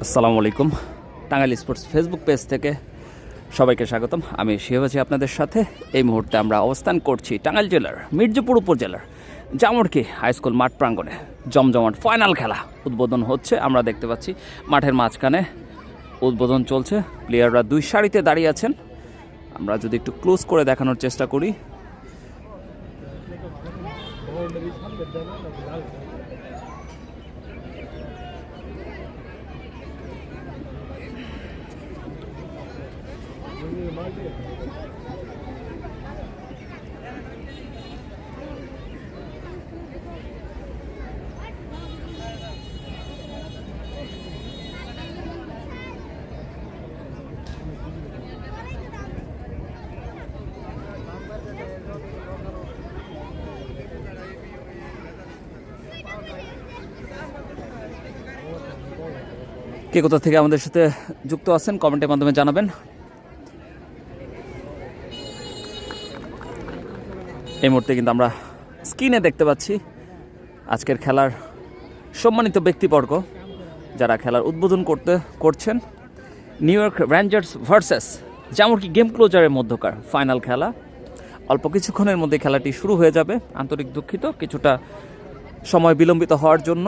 আসসালামু আলাইকুম। Tangail sports Facebook page থেকে সবাইকে স্বাগতম। আমি শিহাব আছি আপনাদের সাথে। এই মুহূর্তে আমরা অবস্থান করছি টাঙ্গাইল জেলার মির্জাপুর উপজেলার জামুরকি হাই স্কুল মাঠ প্রাঙ্গণে। জমজমাট ফাইনাল খেলা উদ্বোধন হচ্ছে। আমরা দেখতে পাচ্ছি মাঠের মাঝখানে উদ্বোধন চলছে। প্লেয়াররা দুই সারিতে দাঁড়িয়ে আছেন। আমরা যদি একটু ক্লোজ করে দেখানোর চেষ্টা করি, কে কোথা থেকে আমাদের সাথে যুক্ত আছেন কমেন্টের মাধ্যমে জানাবেন। এই মুহূর্তে কিন্তু আমরা স্ক্রিনে দেখতে পাচ্ছি আজকের খেলার সম্মানিত ব্যক্তিবর্গ যারা খেলার উদ্বোধন করছেন। New York Rangers versus Jamurki game ক্লোজারের মধ্যকার ফাইনাল খেলা। অল্প কিছুক্ষণের মধ্যে খেলাটি শুরু হয়ে যাবে। আন্তরিক দুঃখিত কিছুটা সময় বিলম্বিত হওয়ার জন্য।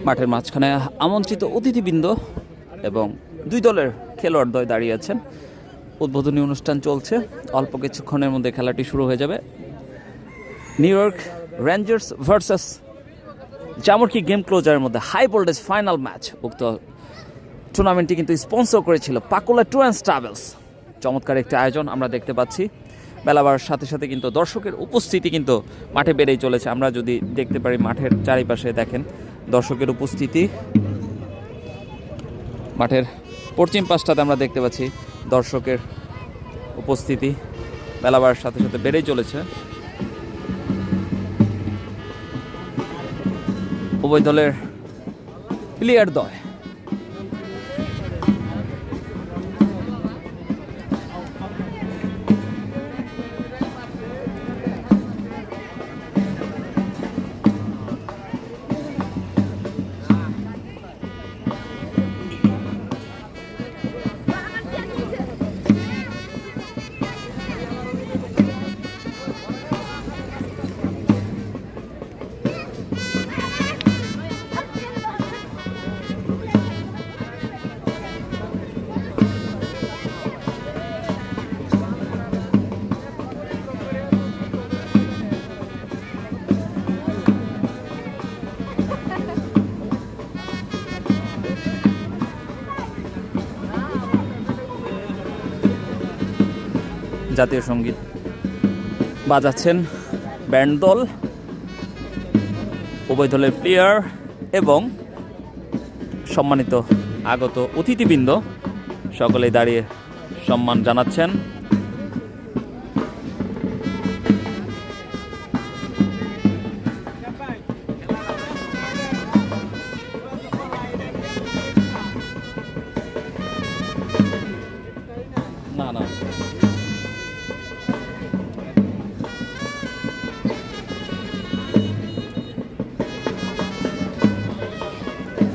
মাঠের মাঝখানে আমন্ত্রিত অতিথিবৃন্দ এবং দুই দলের খেলোয়াড়দ্বয় দাঁড়িয়ে আছেন। উদ্বোধনী অনুষ্ঠান চলছে। অল্প কিছুক্ষণের মধ্যে খেলাটি শুরু হয়ে যাবে। New York Rangers versus Jamurki game ক্লোজারের মধ্যে হাই ভোল্টেজ ফাইনাল ম্যাচ। উক্ত টুর্নামেন্টটি কিন্তু স্পন্সর করেছিল পাকুলা ট্যুর অ্যান্ড ট্রাভেলস। চমৎকার একটি আয়োজন আমরা দেখতে পাচ্ছি। বেলা বাড়ার সাথে সাথে কিন্তু দর্শকের উপস্থিতি কিন্তু মাঠে বেড়েই চলেছে। আমরা যদি দেখতে পারি মাঠের চারিপাশে দেখেন দর্শকের উপস্থিতি। মাঠের পশ্চিম পাশটাতে আমরা দেখতে পাচ্ছি দর্শকের উপস্থিতি বেলা বাড়ার সাথে সাথে বেড়েই চলেছে। উভয় দলের প্লেয়ার দ্বয় জাতীয় সঙ্গীত বাজাচ্ছেন ব্যান্ড দল, উভয় দলের প্লেয়ার এবং সম্মানিত আগত অতিথিবৃন্দ সকলেই দাঁড়িয়ে সম্মান জানাচ্ছেন। না না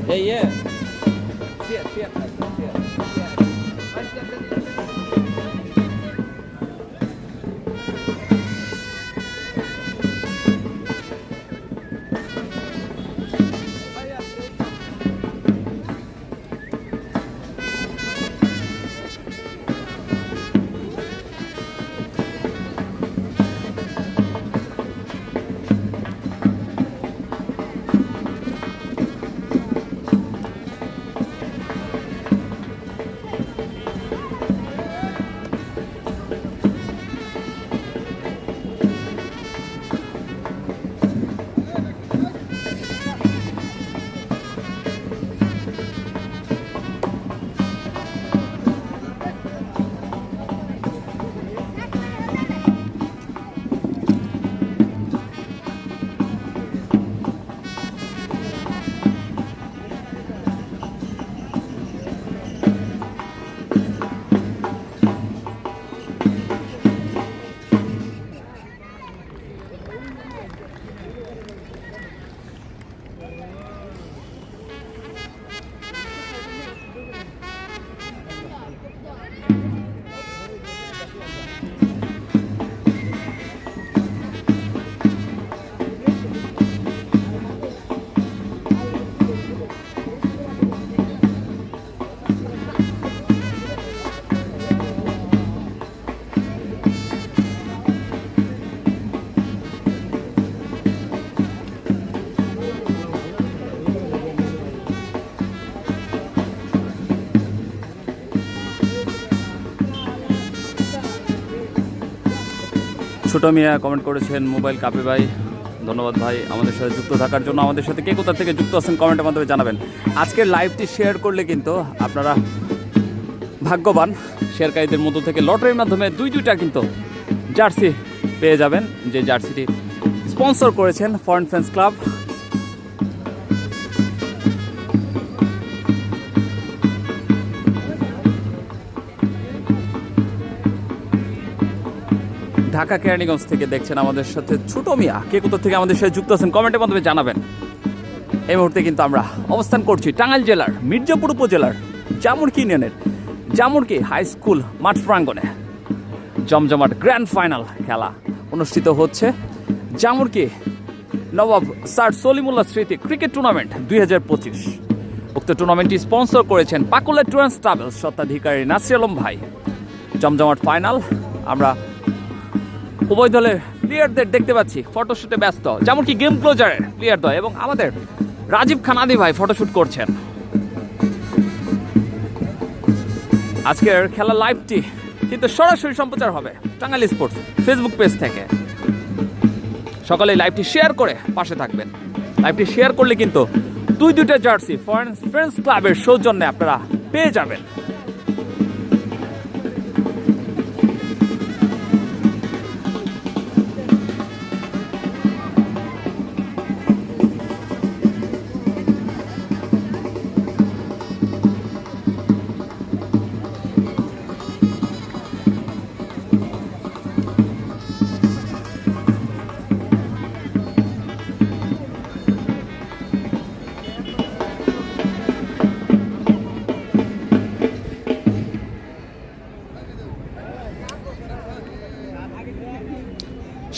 Hey, yeah. Siap. ছোট মিয়া কমেন্ট করেছেন মোবাইল কাপে ভাই, ধন্যবাদ ভাই আমাদের সাথে যুক্ত থাকার জন্য। আমাদের সাথে কে কোথা থেকে যুক্ত আছেন কমেন্টের মাধ্যমে জানাবেন। আজকের লাইভটি শেয়ার করলে কিন্তু আপনারা ভাগ্যবান। শেয়ারকারীদের মধ্য থেকে লটারির মাধ্যমে দুইটা কিন্তু জার্সি পেয়ে যাবেন, যে জার্সিটি স্পন্সর করেছেন foreign friends club. Dhaka Keraniganj থেকে দেখছেন আমাদের সাথে ছোট মিয়া, কে কোথা থেকে আমাদের সাথে যুক্ত আছেন কমেন্টের মাধ্যমে জানাবেন। এই মুহূর্তে কিন্তু আমরা অবস্থান করছি টাঙ্গাইল জেলার মির্জাপুর উপজেলার জামুরকি ইউনিয়নের জামুরকি হাই স্কুল মাঠ প্রাঙ্গণে জমজমাট গ্র্যান্ড ফাইনাল খেলা অনুষ্ঠিত হচ্ছে। জামুরকি নবাব স্যার সলিমুল্লাহ স্মৃতি ক্রিকেট টুর্নামেন্ট 2025। উক্ত টুর্নামেন্টটি স্পন্সর করেছেন পাকুলা ট্যুর অ্যান্ড ট্রাভেলস স্বত্বাধিকারী নাসির আলম ভাই। জমজমাট ফাইনাল, আমরা উভয় দলের প্লেয়ারদের দেখতে পাচ্ছি ফটোশুটে ব্যস্ত। যেমন কি গেম ক্লোজারের প্লেয়ার দ্বয় এবং আমাদের রাজীব খান আদি ভাই ফটোশুট করছেন। আজকের খেলা লাইভটি কিন্তু সরাসরি সম্প্রচার হবে টাঙ্গাইল স্পোর্টস ফেসবুক পেজ থেকে। সকালে লাইভটি শেয়ার করে পাশে থাকবেন। লাইভটি শেয়ার করলে কিন্তু দুইটা জার্সি ফ্রেন্ডস ক্লাবের সৌজন্যে আপনারা পেয়ে যাবেন।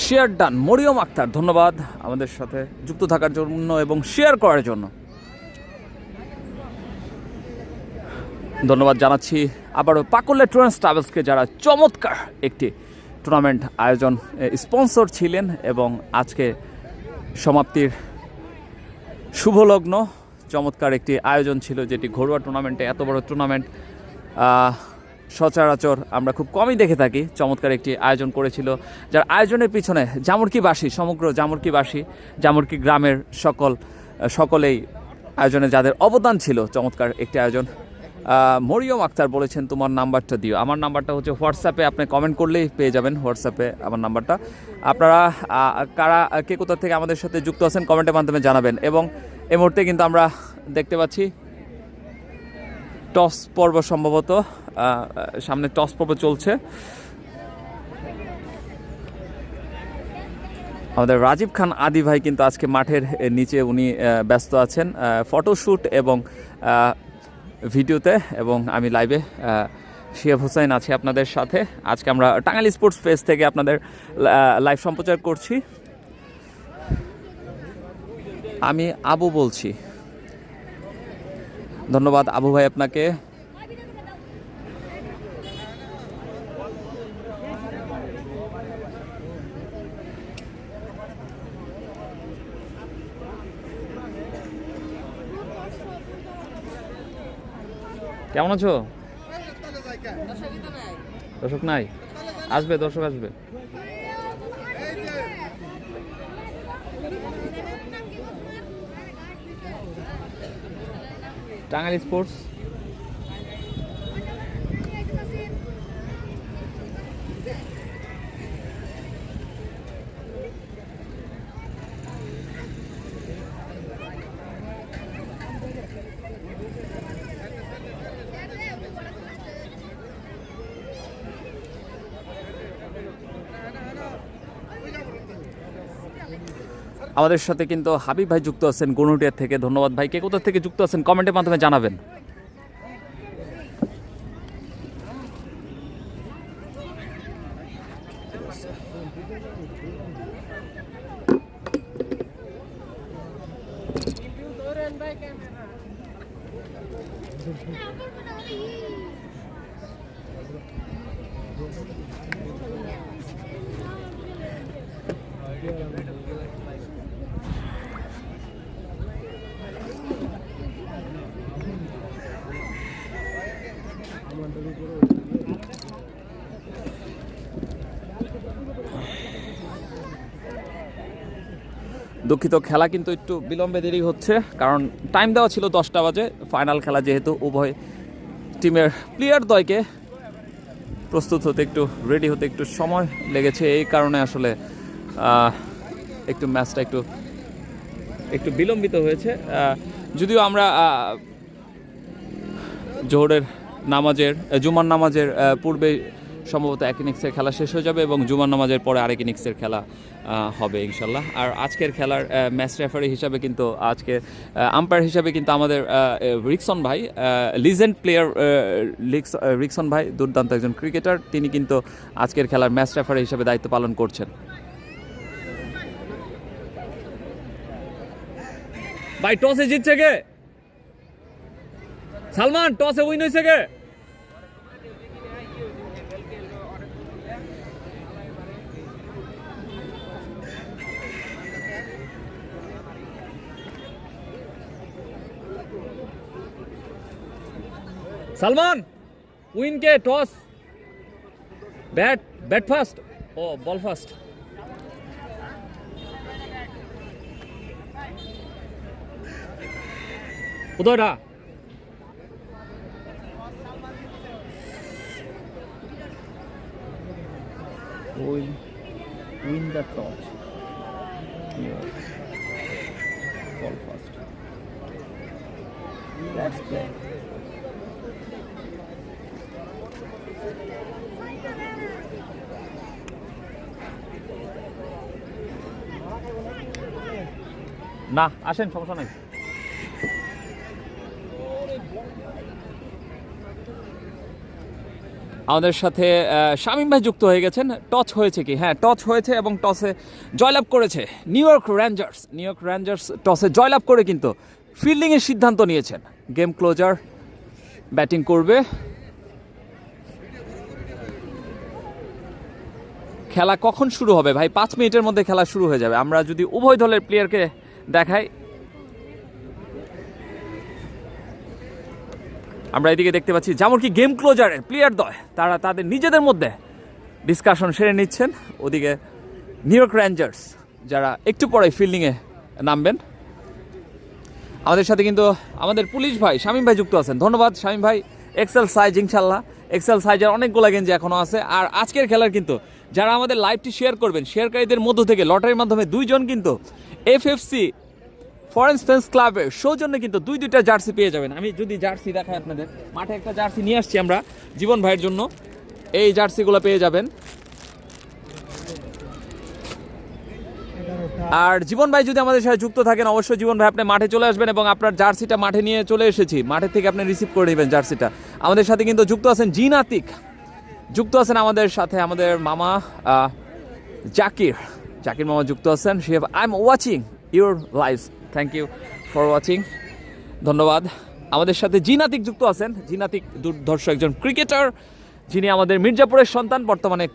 শেয়ার ডান মরিয়ম আক্তার, ধন্যবাদ আমাদের সাথে যুক্ত থাকার জন্য এবং শেয়ার করার জন্য। ধন্যবাদ জানাচ্ছি আবারও পাকুলে ট্যুরস ট্রাভেলসকে, যারা চমৎকার একটি টুর্নামেন্ট আয়োজন স্পন্সর ছিলেন এবং আজকে সমাপ্তির শুভলগ্ন চমৎকার একটি আয়োজন ছিল, যেটি ঘরোয়া টুর্নামেন্টে এত বড় টুর্নামেন্ট সচরাচর আমরা খুব কমই দেখে থাকি। চমৎকার একটি আয়োজন করেছিল, যার আয়োজনের পিছনে জামুরকিবাসী, সমগ্র জামুরকিবাসী, জামুরকি গ্রামের সকলেই আয়োজনে যাদের অবদান ছিল। চমৎকার একটি আয়োজন। মরিয়ম আক্তার বলেছেন তোমার নাম্বারটা দিও। আমার নাম্বারটা হচ্ছে হোয়াটসঅ্যাপে, আপনি কমেন্ট করলেই পেয়ে যাবেন হোয়াটসঅ্যাপে আমার নাম্বারটা। আপনারা কারা কে কোথা থেকে আমাদের সাথে যুক্ত আছেন কমেন্টের মাধ্যমে জানাবেন। এবং এই মুহূর্তে কিন্তু আমরা দেখতে পাচ্ছি টস পর্ব, সম্ভবত সামনে টস পর্ব চলছে। আমাদের রাজীব খান আদি ভাই কিন্তু আজকে মাঠের নিচে উনি ব্যস্ত আছেন ফটোশ্যুট এবং ভিডিওতে, এবং আমি লাইভে শিহাব হোসেন আছি আপনাদের সাথে। আজকে আমরা টাঙ্গাইল স্পোর্টস পেজ থেকে আপনাদের লাইভ সম্প্রচার করছি। আমি আবু বলছি, ধন্যবাদ আবু ভাই আপনাকে। কেমন আছো? দর্শক নাই, আসবে, দর্শক আসবে। টাঙ্গাইল স্পোর্টস আমাদের সাথে কিন্তু হাবিব ভাই যুক্ত আছেন গনুটিয়া থেকে, ধন্যবাদ ভাই। কে কোথা থেকে যুক্ত আছেন কমেন্টের মাধ্যমে জানাবেন। দুঃখিত, খেলা কিন্তু একটু বিলম্বে দেরি হচ্ছে, কারণ টাইম দেওয়া ছিল 10টা বাজে। ফাইনাল খেলা যেহেতু, উভয় টিমের প্লেয়ার দ্বয়কে প্রস্তুত হতে একটু রেডি হতে একটু সময় লেগেছে, এই কারণে আসলে একটু ম্যাচটা একটু বিলম্বিত হয়েছে। যদিও আমরা জোহরের নামাজের, জুমার নামাজের পূর্বে সম্ভবত এক ইনিংসের খেলা শেষ হয়ে যাবে এবং জুমার নামাজের পরে আরেক ইনিংসের খেলা হবে ইনশাল্লাহ। আর আজকের খেলার ম্যাচ রেফারি হিসাবে কিন্তু, আজকে আম্পায়ার হিসাবে কিন্তু আমাদের রিকসন ভাই, লিজেন্ড প্লেয়ার রিকসন ভাই, দুর্দান্ত একজন ক্রিকেটার, তিনি কিন্তু আজকের খেলার ম্যাচ রেফারি হিসাবে দায়িত্ব পালন করছেন। ভাই টসে জিতছে কে? সালমান, টসে উইন হয়েছে কে? সালমান উইন কে টস ব্যাট ফার্স্ট ও বল ফার্স্ট উদয়রা win the toss. Yeah. Ball first. Let's play. না আসেন সমস্যা নাই আমাদের সাথে শামীম ভাই যুক্ত হয়ে গেছেন টচ হয়েছে কি হ্যাঁ টচ হয়েছে এবং টসে জয়লাভ করেছে নিউ ইয়র্ক রেঞ্জার্স টসে জয়লাভ করে কিন্তু ফিল্ডিংয়ের সিদ্ধান্ত নিয়েছেন গেম ক্লোজার ব্যাটিং করবে খেলা কখন শুরু হবে ভাই 5 মিনিটের মধ্যে খেলা শুরু হয়ে যাবে আমরা যদি উভয় দলের প্লেয়ারকে দেখাই আমরা এদিকে দেখতে পাচ্ছি যেমন কি গেম ক্লোজারের প্লেয়ার দয় তারা তাদের নিজেদের মধ্যে ডিসকাশন সেরে নিচ্ছেন ওদিকে নিউ ইয়র্ক রেঞ্জার্স যারা একটু পরে ফিল্ডিংয়ে নামবেন আমাদের সাথে কিন্তু আমাদের পুলিশ ভাই শামীম ভাই যুক্ত আছেন ধন্যবাদ শামীম ভাই এক্সেল সাইজ ইনশাল্লাহ এক্সেল সাইজের অনেকগুলো গেঞ্জি এখনও আছে আর আজকের খেলার কিন্তু যারা আমাদের লাইভটি শেয়ার করবেন শেয়ারকারীদের মধ্য থেকে লটারির মাধ্যমে 2 জন কিন্তু এফএফসি ফরেন ফ্যান্স ক্লাবের সৌজন্যে কিন্তু 2টা জার্সি পেয়ে যাবেন আমি যদি জার্সি দেখাই আপনাদের মাঠে একটা জার্সি নিয়ে আসছি আমরা জীবন ভাইয়ের জন্য এই জার্সিগুলো পেয়ে যাবেন আর জীবন ভাই যদি আমাদের সাথে যুক্ত থাকেন অবশ্যই জীবন ভাই আপনি মাঠে চলে আসবেন এবং আপনার জার্সিটা মাঠে নিয়ে চলে এসেছি মাঠের থেকে আপনি রিসিভ করে নেবেন জার্সিটা আমাদের সাথে কিন্তু যুক্ত আছেন জিনাতিক যুক্ত আছেন আমাদের সাথে আমাদের মামা জাকির মামা যুক্ত আছেন I am watching your live thank you for watching ধন্যবাদ আমাদের সাথে জিনাতিক যুক্ত আছেন জিনাতিক দুর্ধর্ষ একজন ক্রিকেটার যিনি আমাদের মির্জাপুরের সন্তান বর্তমানে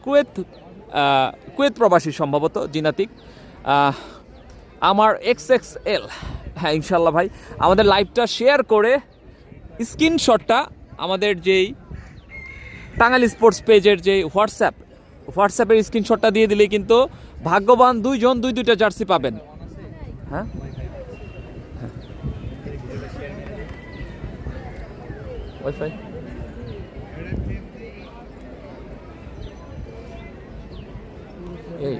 কুয়েত প্রবাসী সম্ভবত জিনাতিক আমার XXL হ্যাঁ ইনশাল্লাহ ভাই আমাদের লাইভটা শেয়ার করে স্ক্রিনশটটা আমাদের যেই টাঙ্গাইল স্পোর্টস পেজের যে হোয়াটসঅ্যাপের স্ক্রিনশটটা দিয়ে দিলেই কিন্তু ভাগ্যবান 2 জন 2টা জার্সি পাবেন হ্যাঁ ওয়াইফাই এই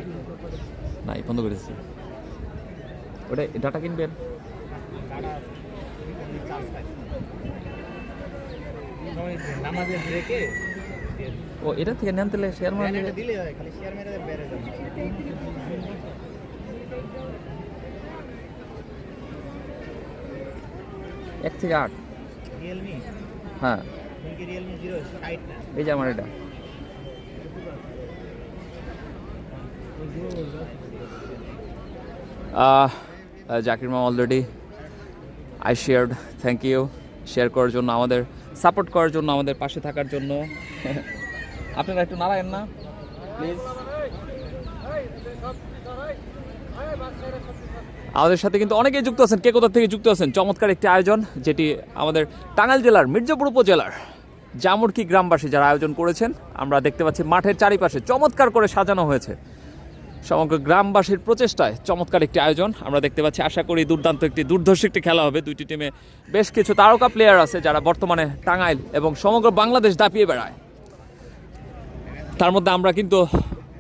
নাই বন্ধ করেছি ওটা ডাটা কিনবেন নামাজের ব্রেকে ও এটা থেকে নেন তাহলে শেয়ার মারলে দিলে হয় খালি শেয়ার মেরে বেরে যাবে 1 থেকে 8 Realme হ্যাঁ কি Realme 0 60 না এই যে আমার এটা জাকির মামা already I shared thank you share করার জন্য আমাদের সাপোর্ট করার জন্য আমাদের পাশে থাকার জন্য আপনারা একটু নাড়ায়েন না প্লিজ আমাদের সাথে কিন্তু অনেকেই যুক্ত আছেন কে কোথা থেকে যুক্ত আছেন চমৎকার একটি আয়োজন যেটি আমাদের টাঙ্গাইল জেলার মির্জাপুর উপজেলার জামুরকি গ্রামবাসী যারা আয়োজন করেছেন আমরা দেখতে পাচ্ছি মাঠের চারিপাশে চমৎকার করে সাজানো হয়েছে সমগ্র গ্রামবাসীর প্রচেষ্টায় চমৎকার একটি আয়োজন আমরা দেখতে পাচ্ছি আশা করি দুর্দান্ত একটি দুর্ধর্ষ একটি খেলা হবে দুইটি টিমে বেশ কিছু তারকা প্লেয়ার আছে যারা বর্তমানে টাঙ্গাইল এবং সমগ্র বাংলাদেশ দাপিয়ে বেড়ায় তার মধ্যে আমরা কিন্তু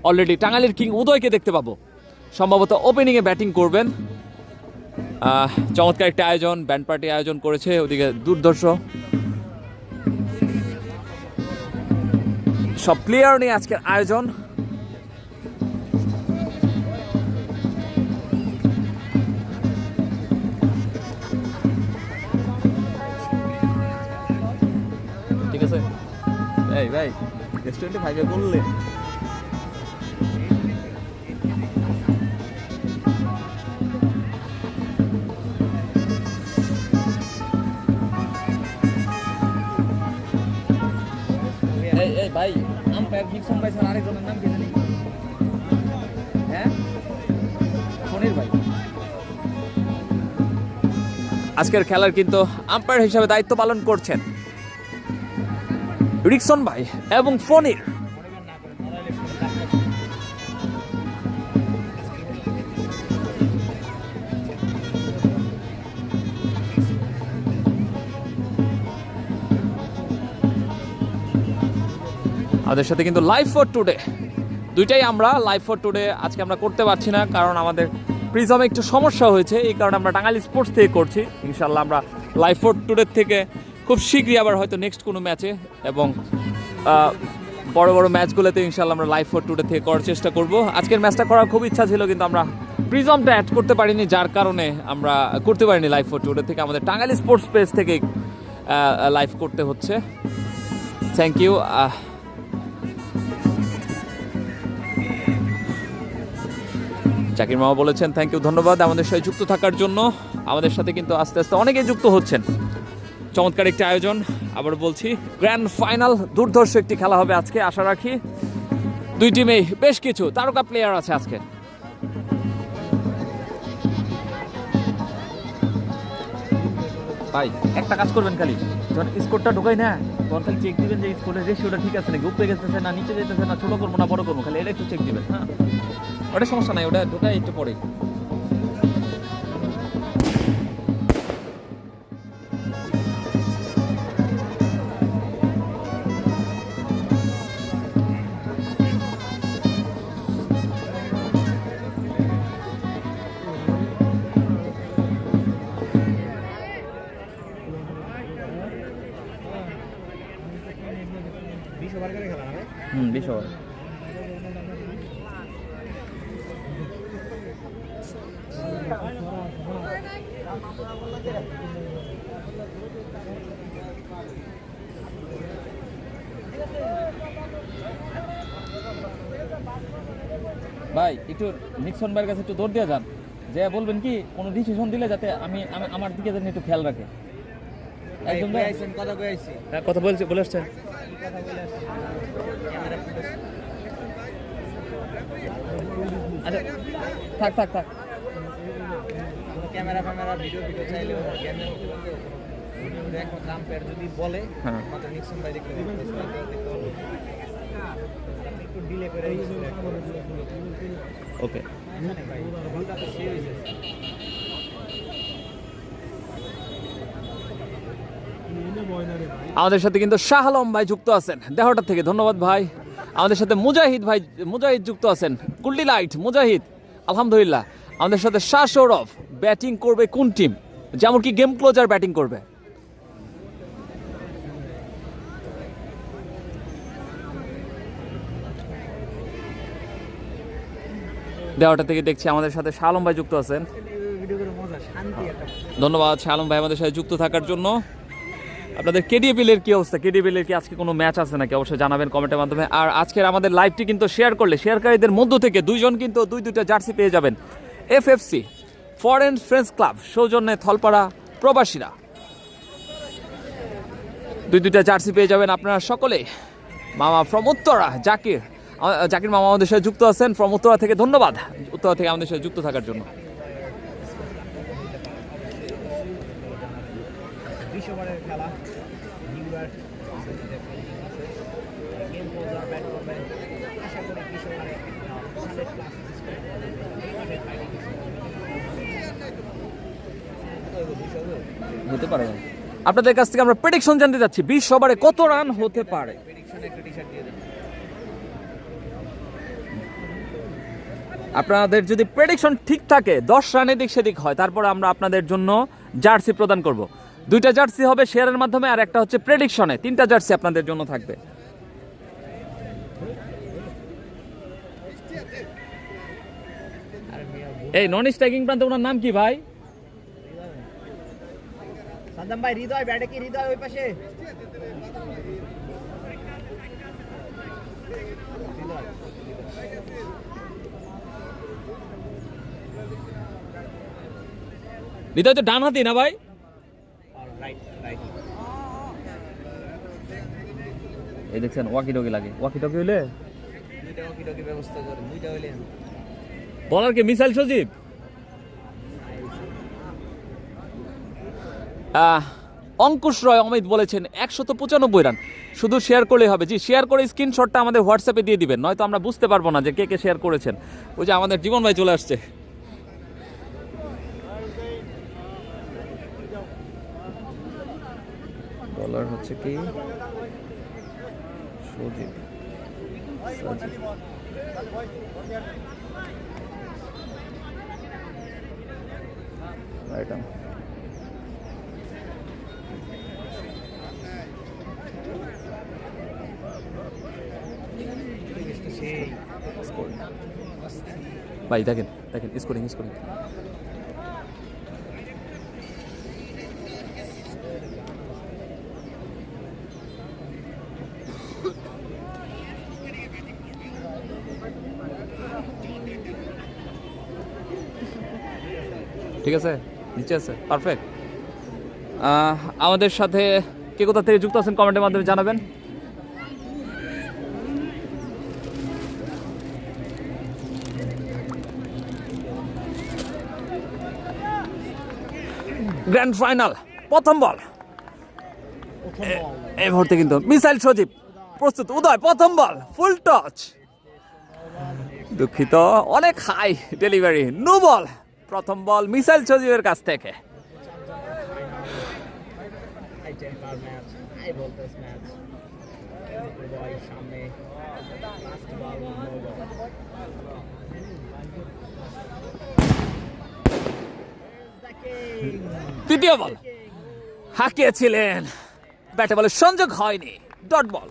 অলরেডি টাঙ্গাইলের কিং উদয়কে দেখতে পাবো সম্ভবত ওপেনিংয়ে ব্যাটিং করবেন চমৎকার একটি আয়োজন ব্যান্ড পার্টি আয়োজন করেছে ওদিকে দুর্ধর্ষ সব প্লেয়ার নিয়ে আজকের আয়োজন ঠিক আছে এই ভাই রেস্টুরেন্টে ভাইকে বললে ভাই আম্পায়ার গিবসন ভাই স্যার আরেকজনের নাম কি জানি হ্যাঁ ফোনের ভাই আজকের খেলার কিন্তু আম্পায়ার হিসেবে দায়িত্ব পালন করছেন রিকসন ভাই এবং ফনির। আমাদের সাথে কিন্তু লাইভ ফর টুডে দুইটাই আমরা লাইভ ফর টুডে আজকে আমরা করতে পারছি না, কারণ আমাদের প্রিজমে একটু সমস্যা হয়েছে, এই কারণে আমরা টাঙ্গাইল স্পোর্টস থেকে করছি। ইনশাল্লাহ আমরা লাইভ ফর টুডে থেকে খুব শীঘ্রই আবার হয়তো নেক্সট কোনো ম্যাচে এবং বড় বড় ম্যাচগুলোতে ইনশাল্লাহ আমরা লাইভ ফর টুডে থেকে করার চেষ্টা করব। আজকের ম্যাচটা করার খুব ইচ্ছা ছিল, কিন্তু আমরা প্রিজমটা অ্যাড করতে পারিনি, যার কারণে আমরা করতে পারিনি লাইভ ফর টুডে থেকে। আমাদের টাঙ্গাইল স্পোর্টস পেজ থেকে লাইভ করতে হচ্ছে। Thank you. জাকির মামা বলেছেন থ্যাংক ইউ, ধন্যবাদ আমাদের সাথে যুক্ত থাকার জন্য। আমাদের সাথে কিন্তু আস্তে আস্তে অনেকেই যুক্ত হচ্ছেন। চমৎকার একটি আয়োজন, আবার বলছি গ্র্যান্ড ফাইনাল, দুর্ধর্ষ একটি খেলা হবে আজকে। আশা রাখি দুই টিমেই বেশ কিছু তারকা প্লেয়ার আছে আজকে। ভাই একটা কাজ করবেন, খালি যখন স্কোরটা ঢোকাই না তখন খালি চেক দিবেন যে স্কোরের রেশিওটা ঠিক আছে নাকি, উপরে গেতেছে না নিচে যেতেছে না, ছোট করবো না বড় করবো, খালি এটা একটু চেক দিবেন। হ্যাঁ, ওটা সমস্যা নাই, ওটা ঢোকাই একটু পরে। বিশ ওভার। ভাই একটু নিক্সন ভাইয়ের কাছে একটু দৌড় দিয়ে যান, যে বলবেন কি কোনো ডিসিশন দিলে যাতে আমি আমার দিকে যেন একটু খেয়াল রাখে। একদম কথা বলছি, বলে আসছেন। আচ্ছা থাক থাক থাক, ক্যামেরা ভিডিও চাইলেও যদি বলে নিক্সন ভাই দেখতে একটু ডিলে করে ওকে। আমাদের সাথে কিন্তু শাহ আলম ভাই যুক্ত আছেন দেহটা থেকে, ধন্যবাদ ভাই। আমাদের সাথে মুজাহিদ ভাই, মুজাহিদ যুক্ত আছেন, কুল্লি লাইট মুজাহিদ, আলহামদুলিল্লাহ। আমাদের সাথে শাহ সৌরভ, ব্যাটিং করবে কোন টিম, যেমন কি গেম ক্লোজার ব্যাটিং করবে। দেওয়াটা থেকে দেখছি আমাদের সাথে শাহ আলম ভাই যুক্ত আছেন, ধন্যবাদ শাহ আলম ভাই আমাদের সাথে যুক্ত থাকার জন্য। আপনাদের কেডিএপিএল এর কি অবস্থা, কেডিএপিএল এর কি আজকে কোনো ম্যাচ আছে নাকি অবশ্যই জানাবেন কমেন্টের মাধ্যমে। আর আজকের আমাদের লাইভটি কিন্তু শেয়ার করলে শেয়ারকারীদের মধ্য থেকে দুইজন কিন্তু দুইটা জার্সি পেয়ে যাবেন। এফএফসি ফরেন ফ্রেন্ডস ক্লাব সৌজন্যে থলপাড়া প্রবাসীরা দুইটা জার্সি পেয়ে যাবেন আপনারা সকলে। মামা ফ্রম উত্তরা জাকির মামা আমাদের সাথে যুক্ত আছেন ফ্রম উত্তরা থেকে, ধন্যবাদ উত্তরা থেকে আমাদের সাথে যুক্ত থাকার জন্য। খেলা হতে পারে। আপনাদের কাছ থেকে আমরা প্রেডিকশন জানতে যাচ্ছি 20 ওভারে কত রান হতে পারে। আপনাদের যদি প্রেডিকশন ঠিক থাকে 10 রান এদিক সেদিক হয়, তারপর আমরা আপনাদের জন্য জার্সি প্রদান করব। দুইটা জার্সি হবে শেয়ারের মাধ্যমে, আর একটা হচ্ছে প্রেডিকশনে, 3টা জার্সি আপনাদের জন্য থাকবে। এই নন স্ট্রাইকিং প্রান্তে ওনার নাম কি ভাই? সাদ্দাম ভাই হৃদয়, ব্যাটে কি হৃদয় ওই পাশে? হৃদয় তো ডান হাতি না ভাই? এই দেখছেন ওয়াকি টকি লাগে, ওয়াকি টকি হইলে ব্যবস্থা করে দুইটা হইলে বলার কি মিসাইল সজীব। অঙ্কুশ রয় অমিত বলেছেন 195 রান। শুধু শেয়ার করলেই হবে। জি, শেয়ার করে স্ক্রিনশটটা আমাদের হোয়াটসঅ্যাপে দিয়ে দিবেন, নয়তো আমরা বুঝতে পারবো না যে কে কে শেয়ার করেছেন। ওই যে আমাদের জীবন ভাই চলে আসছে। বলার হচ্ছে কি সজীব আইটেম ভাই দেখেন দেখেন স্কোরিং স্কোরিং। ঠিক আছে, নিচে আছে, পারফেক্ট। আমাদের সাথে কে কোথা থেকে যুক্ত আছেন কমেন্টের মাধ্যমে জানাবেন। গ্র্যান্ড ফাইনাল প্রথম বল, এই মুহূর্তে কিন্তু মিসাইল সজীব প্রস্তুত। উদয় প্রথম বল ফুল টচ, দুঃখিত অনেক হাই ডেলিভারি, নো বল। প্রথম বল মিসাইল সজীবের কাছ থেকে। তৃতীয় বল হাঁকিয়েছিলেন, ব্যাটে বলে সংযোগ হয়নি, ডট বল।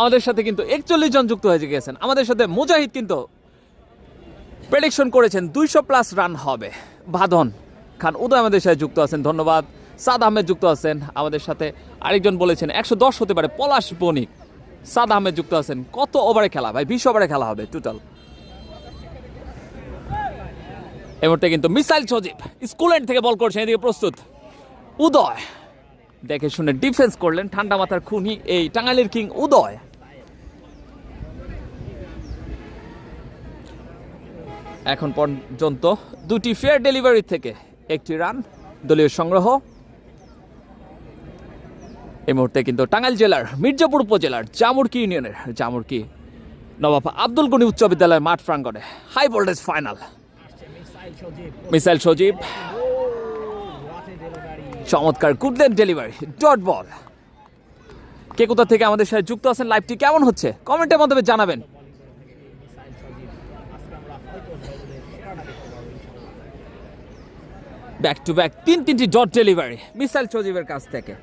আমাদের সাথে কিন্তু 41 জন যুক্ত হয়ে গেছেন। আমাদের সাথে মুজাহিদ কিন্তু প্রেডিকশন করেছেন 200+ রান হবে। বাঁধন খান উদয় আমাদের সাথে যুক্ত আছেন, ধন্যবাদ। সাদ আহমেদ যুক্ত আছেন আমাদের সাথে। আরেকজন বলেছেন 110 হতে পারে, পলাশ বণিক। সাদ আহমেদ যুক্ত আছেন। কত ওভারে খেলা ভাই? 20 ওভারে খেলা হবে টোটাল। এই মুহূর্তে কিন্তু মিসাইল সজীব স্কুলেন্ট থেকে বল করছেন, এদিকে প্রস্তুত উদয়। দেখে শুনে ডিফেন্স করলেন, ঠান্ডা মাথার খুনি এই টাঙ্গাইলের কিং উদয়। এখন পর্যন্ত দুটি ফেয়ার ডেলিভারি থেকে একটি রান, দলীয় সংগ্রহ। এই মুহূর্তে কিন্তু টাঙ্গাইল জেলার মির্জাপুর উপজেলার জামুরকি ইউনিয়নের জামুরকি নবাব আব্দুল গনি উচ্চ বিদ্যালয়ের মাঠ প্রাঙ্গণে হাই ভোল্টেজ ফাইনাল। মিসাইল সজীব চমৎকার গুডল্যান্ড ডেলিভারি, ডট বল। কে কোথা থেকে আমাদের সাথে যুক্ত আছেন, লাইভটি কেমন হচ্ছে কমেন্টের মাধ্যমে জানাবেন। ব্যাক টু ব্যাক তিনটি ডট ডেলিভারি মিসাইল সজীবের কাছ থেকে।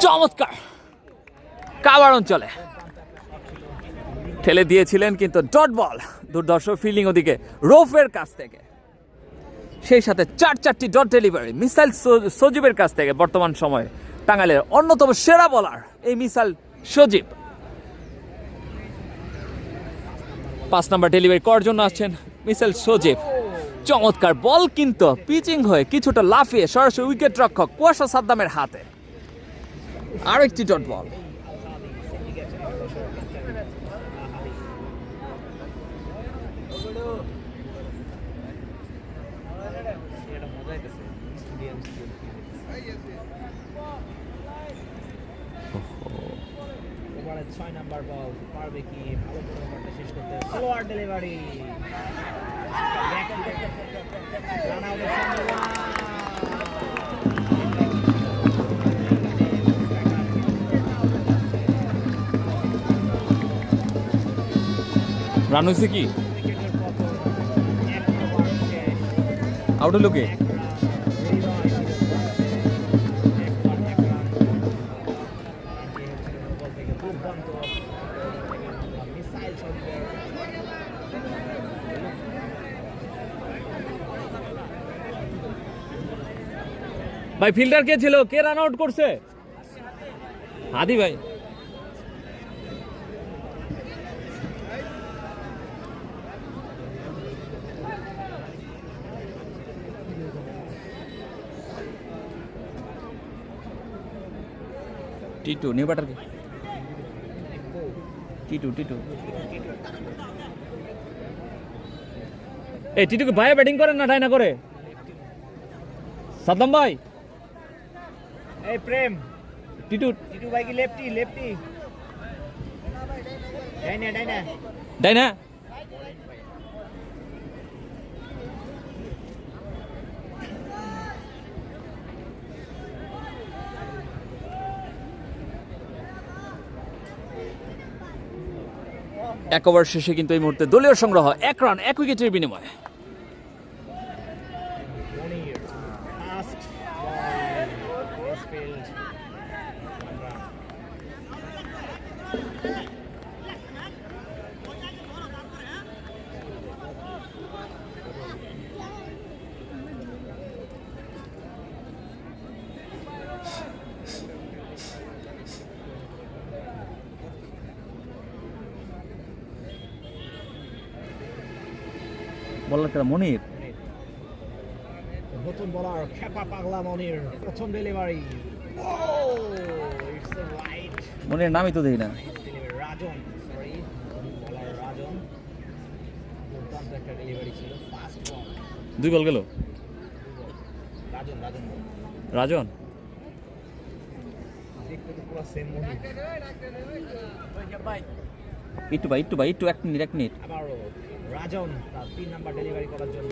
চমৎকার কাভার অঞ্চলে ঠেলে দিয়েছিলেন, কিন্তু ডট বল। দুর্ধর্ষ ফিল্ডিং ওদিকে রৌফের কাছ থেকে। সেই সাথে চারটি ডট ডেলিভারি মিসাইল সজীবের কাছ থেকে। বর্তমান সময়ে টাঙ্গাইলের অন্যতম সেরা বলার এই মিসাইল সজীব। 5 নম্বর ডেলিভারি করার জন্য আসছেন মিসাইল সজীব। চমৎকার বল, কিন্তু পিচিং হয়ে কিছুটা লাফিয়ে সরাসরি উইকেট রক্ষক কুয়াশা সাদ্দামের হাতে। আরেকটি ডট বল। এবারে 6 নাম্বার বল, পারবে কি ভালো করে ওভারটা শেষ করতে? স্লোয়ার ডেলিভারি, রান আউটের সম্ভাবনা। রান হয়েছে কি? আউট হলো কে? ভাই ফিল্ডার কে ছিল? কে রান আউট করছে? হাদি ভাই। টি2 নিউ ব্যাটার কি টি2 এই টি2 কে ভাই ব্যাটিং করেন না ডাইনা করে সাদ্দাম ভাই এই প্রেম টি2 টিটু ভাই কি লেফটি ডাইনা ডাইনা এক ওভার শেষে কিন্তু এই মুহূর্তে দলীয় সংগ্রহ 1 রান 1 উইকেটের বিনিময়ে মনির ফাস্ট বল ফিল্ড বলার খেলা মনির নতুন বলার খেপা পাগলা মনির প্রথম ডেলিভারি ইটস রাইট মনির নামই তো দেখি না রাজন সরি বলার রাজন দুর্দান্ত একটা ডেলিভারি ছিল ফাস্ট বল 2 বল গেল রাজন রাজন দেখতে তো পুরো সেম মনির একটু ভাই এক মিনিট আবারও রাজন তার 3 নাম্বার ডেলিভারি করার জন্য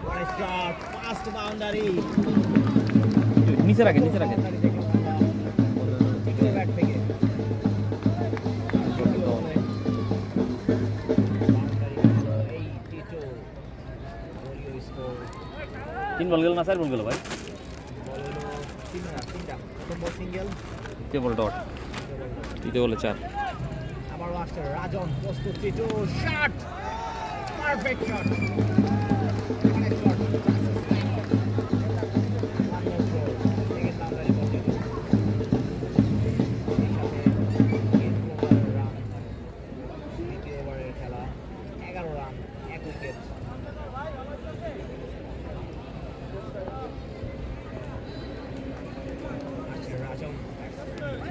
what a shot fast boundary নিচে রাখে টিটু ব্যাট থেকে এই টিটু দলীয় স্কোর 3 বল গেল না 4 বল গেল ভাই বল হলো তিনটা প্রথম বল সিঙ্গেল কে বল ডট দ্বিতীয় বলে 4 আবারও আসছে রাজন প্রস্তুত টিটু শট পারফেক্ট শট অনেক শট দ্বিতীয় ওভারের খেলা 11 রান 1 উইকেট রাজন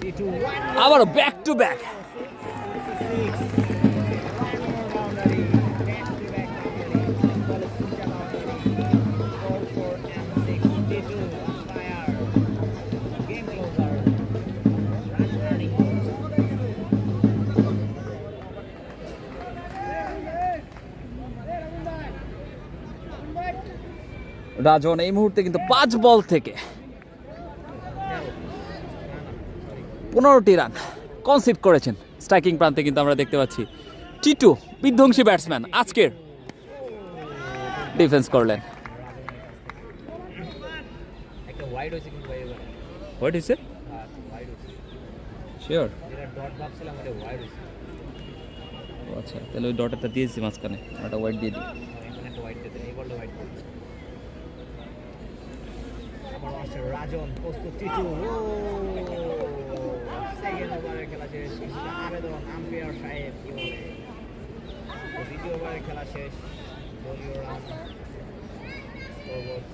টিটু আবারও ব্যাক টু ব্যাক রাজন এই মুহূর্তে কিন্তু 5 বল থেকে 15টি রান কনসিড করেছেন স্ট্রাইকিং প্রান্তে কিন্তু আমরা দেখতে পাচ্ছি টি2 বিধ্বংসী ব্যাটসম্যান আজকের ডিফেন্স করলেন একটা ওয়াইড হয়েছে কিন্তু ভাই এবার হোয়াট ইজ ইট ওয়াইড হয়েছে শিওর যেটা ডট ভাবছিলাম ওটা ওয়াইড হয়েছে আচ্ছা তাহলে ওই ডটারটা দিয়েছি মাঝখানে একটা হোয়াইট দিয়ে দিই এখানে একটা ওয়াইড দিতে এই বলটা ওয়াইড করবে আবার আসছে রাজন প্রস্তুত টিটু সেকেন্ড ওভারের খেলা শেষ আবেদন আম্পায়ার সাহেব কি বলে দ্বিতীয় ওভারের খেলা শেষ দলীয় রান স্কোরবোর্ড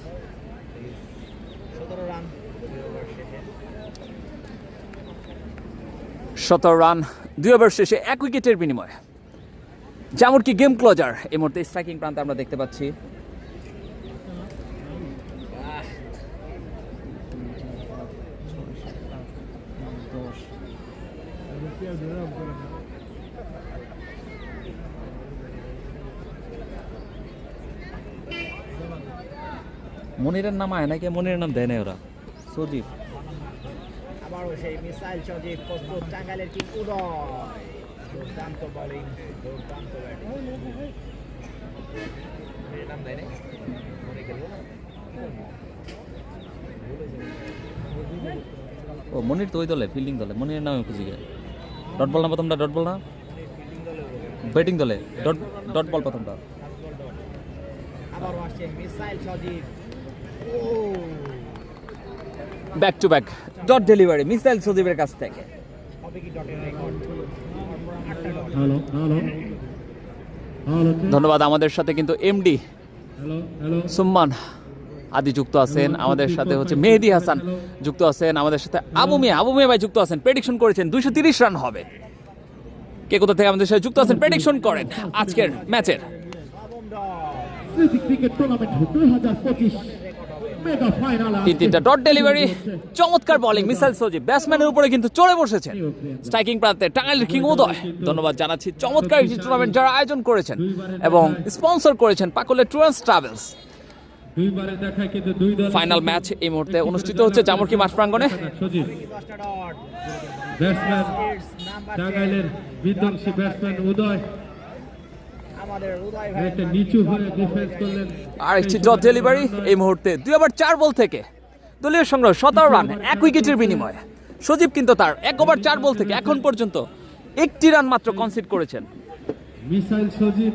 17 রান দ্বিতীয় ওভার শেষে 17 রান 2 ওভার শেষে 1 উইকেটের বিনিময়ে যেমন কি গেম ক্লোজার এই মুহূর্তে স্ট্রাইকিং প্রান্তে আমরা দেখতে পাচ্ছি মনিরের নাম আয় নাকি মনিরের নাম দেয় না ওরা সজীব আবারও সেই মিসাইল সজীব প্রস্তুত টাঙ্গাইলের কি উদয় দুর্দান্ত বোলিং দুর্দান্ত ব্যাটিং এর নাম দেয় না মনে গেল ও মনির তো ওই দলে ফিল্ডিং দলে মনিরের নামে খুঁজে গেছে ডট বল না প্রথমটা ডট বল না ফিল্ডিং দলে ব্যাটিং দলে ডট বল প্রথমটা আবারও আসছে missile Sajib back to back dot delivery missile সজীবের কাছ থেকে হবে কি ডটের রেকর্ড হ্যালো ধন্যবাদ আমাদের সাথে কিন্তু এমডি হ্যালো সুম্মান আদি যুক্ত আছেন আমাদের সাথে, হচ্ছে মেহেদি হাসান যুক্ত আছেন আমাদের সাথে, আবু মিয়া ভাই যুক্ত আছেন, প্রেডিকশন করেছেন 230 রান হবে। কে কোথা থেকে আমাদের সাথে যুক্ত আছেন প্রেডিকশন করেন আজকের ম্যাচের। স্মৃতি ক্রিকেট টুর্নামেন্ট 2025 মেগা ফাইনাল। তিনটা ডট ডেলিভারি, চমৎকার বোলিং মিসাইল সজীব ব্যাটসম্যানের উপরে কিন্তু চড়ে বসেছেন। স্ট্রাইকিং প্রান্তে টাঙ্গাইলের কিং উদয়, ধন্যবাদ জানাচ্ছি চমৎকার একটি টুর্নামেন্ট যারা আয়োজন করেছেন এবং স্পন্সর করেছেন পাকুলে ট্যুরস ট্রাভেলস। দুইবারে দেখায় কিন্তু দুই দল। ফাইনাল ম্যাচ এই মুহূর্তে অনুষ্ঠিত হচ্ছে জামুরকি মাঠ প্রাঙ্গণে। সজীব 10টা ডট। ব্যাটসম্যান নাম্বার টাঙ্গাইলের বিধ্বংসী ব্যাটসম্যান উদয় আমাদের উদয় ভাই একটা নিচু হয়ে ডিফেন্স করলেন। আর একটি ডট ডেলিভারি এই মুহূর্তে 2 ওভার 4 বল থেকে দলীয় সংগ্রহ 17 রান 1 উইকেটের বিনিময়ে। সজীব কিন্তু তার 1 ওভার 4 বল থেকে এখন পর্যন্ত 1টি রান মাত্র কনসিড করেছেন। মিসাইল সজীব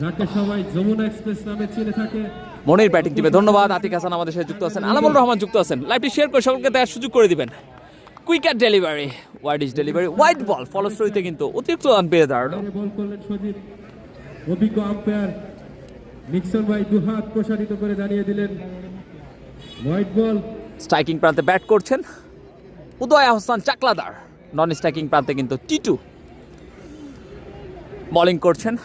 যাকে সবাই যমুনা এক্সপ্রেস নামে চিনে থাকে। মনির ব্যাটিং টিমে ধন্যবাদ। আতিক হাসান আমাদের সাথে যুক্ত আছেন, আলামুল রহমান যুক্ত আছেন। লাইভটি শেয়ার করে সকলকে দেখার সুযোগ করে দিবেন। Quicker delivery, wide delivery, wide ball, ফলশ্রুতিতে কিন্তু অতিরিক্ত রান পেয়ে দাঁড়ালো। বল করলেন সজীব। অভিজ্ঞ আম্পায়ার নিক্সন ভাই দুহাত প্রসারিত করে জানিয়ে দিলেন হোয়াইট বল। স্ট্রাইকিং প্রান্তে ব্যাট করছেন উদয় আহসান চাকলাদার, নন স্ট্রাইকিং প্রান্তে কিন্তু টিটু বোলিং করছেন।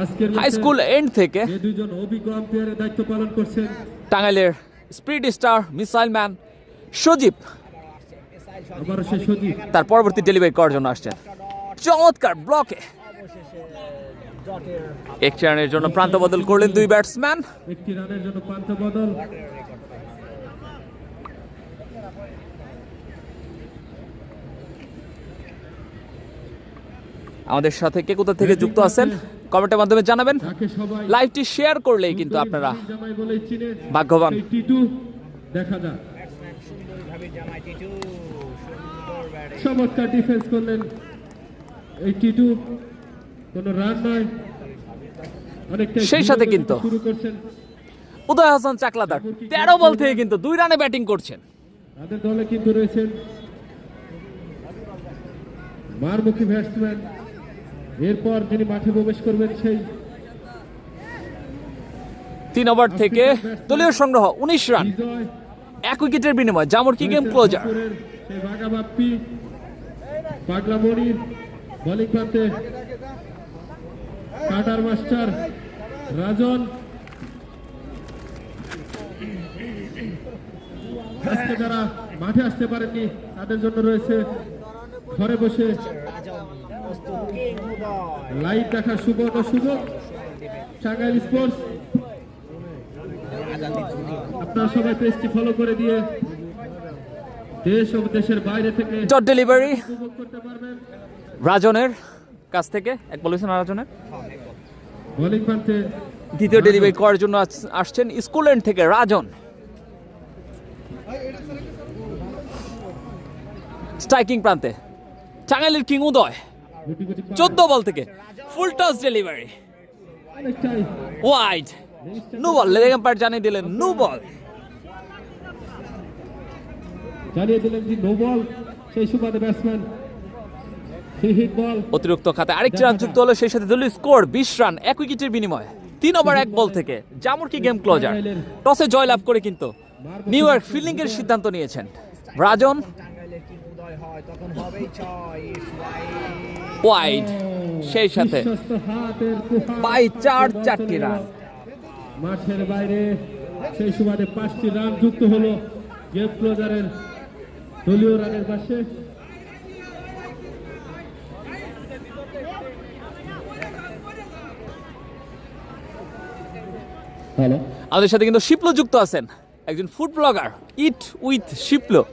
আজকের হাই স্কুল এন্ড থেকে যে দুইজন অভিজ্ঞ আম্পায়ারের দায়িত্ব পালন করছেন টাঙ্গাইলের স্পিড স্টার মিসাইল ম্যান সজীব আবারও সে সজীব। তার পরবর্তী ডেলিভারি করার জন্য আসছেন। চমৎকার ব্লকে ডটের একটি রানের জন্য প্রান্ত বদল করলেন দুই ব্যাটসম্যান। একটি রানের জন্য পান্ত বদল। আমাদের সাথে কে কোথা থেকে যুক্ত আছেন কমেন্টের মাধ্যমে জানাবেন। যাকে সবাই লাইভটি শেয়ার করলেই কিন্তু আপনারা জামাই বলেই চিনে ভাগ্যবান। সেই টিটু দেখা যাক। ব্যাটসম্যান সুন্দর ভাবে জামাই টিটু সুন্দর ব্যাটিং। চমৎকার ডিফেন্স করলেন এই টিটু। কোনো রান নয়, অনেকটা সেই সাথে কিন্তু শুরু করছেন। উদয় হাসান চাকলাদার 13 বল থেকে কিন্তু 2 রানে ব্যাটিং করছেন। তাদের দলে কিন্তু রয়েছেন মারমুখী ব্যাটসম্যান। এরপর যিনি মাঠে প্রবেশ করবেন সেই 3 ওভার থেকে দলীয় সংগ্রহ 19 রান বিজয় 1 উইকেটের বিনিময়ে জামুরকি গেম ক্লোজার। রংপুরের সেই বাঘা বাপ্পি পাগলা মনির বোলিং প্রান্তে কাটার মাস্টার রাজন। আজকে যারা মাঠে আসতে পারেননি তাদের জন্য রয়েছে ঘরে বসে রাজন প্রস্তুত কিং উদয়। লাইভ দেখার সুবর্ণ সুযোগ। টাঙ্গাইল স্পোর্টস আপনারা সবাই পেজটি ফলো করে দিয়ে দেশ ও দেশের বাইরে থেকে ডট ডেলিভারি উপভোগ করতে পারবেন। রাজনের কাছ থেকে এক বল হয়েছে না রাজনের। বোলিং প্রান্তে দ্বিতীয় ডেলিভারি করার জন্য আসছেন স্কুল এন্ড থেকে রাজন। স্ট্রাইকিং প্রান্তে টাঙ্গাইলের কিং উদয় গুটি গুটি পা 14 বল থেকে ফুল টস ডেলিভারি, অনেকটাই wide, no ball. Leg umpire জানিয়ে দিলেন নো বল। জানিয়ে দিলেন যে নো বল। সেই সুবাদে ব্যাটসম্যান ফ্রি হিট বল। অতিরিক্ত খাতে আরেকটি রান যুক্ত হলো, সেই সাথে দলীয় স্কোর 20 রান 1 উইকেটের বিনিময়ে। 3 ওভার 1 বল থেকে জামুরকি গেম ক্লোজার টসে জয়লাভ করে কিন্তু নিউ ইয়র্ক ফিল্ডিং এর সিদ্ধান্ত নিয়েছেন রাজন। টাঙ্গাইলের কিং উদয় হয় তখন হবেই 6 ইটস ওয়াইড। ওয়াইড, সেই সাথে বিশ্বস্ত হাতের কুহার বাই 4টি রান। মাঠের বাইরে সেই সুবাদে 5টি রান যুক্ত হলো গেম ক্লোজারের দলীয় রানের পাশে। হ্যালো, আমাদের সাথে কিন্তু শিপলো যুক্ত আছেন, একজন ফুড ব্লগার ইট উইথ শিপলো।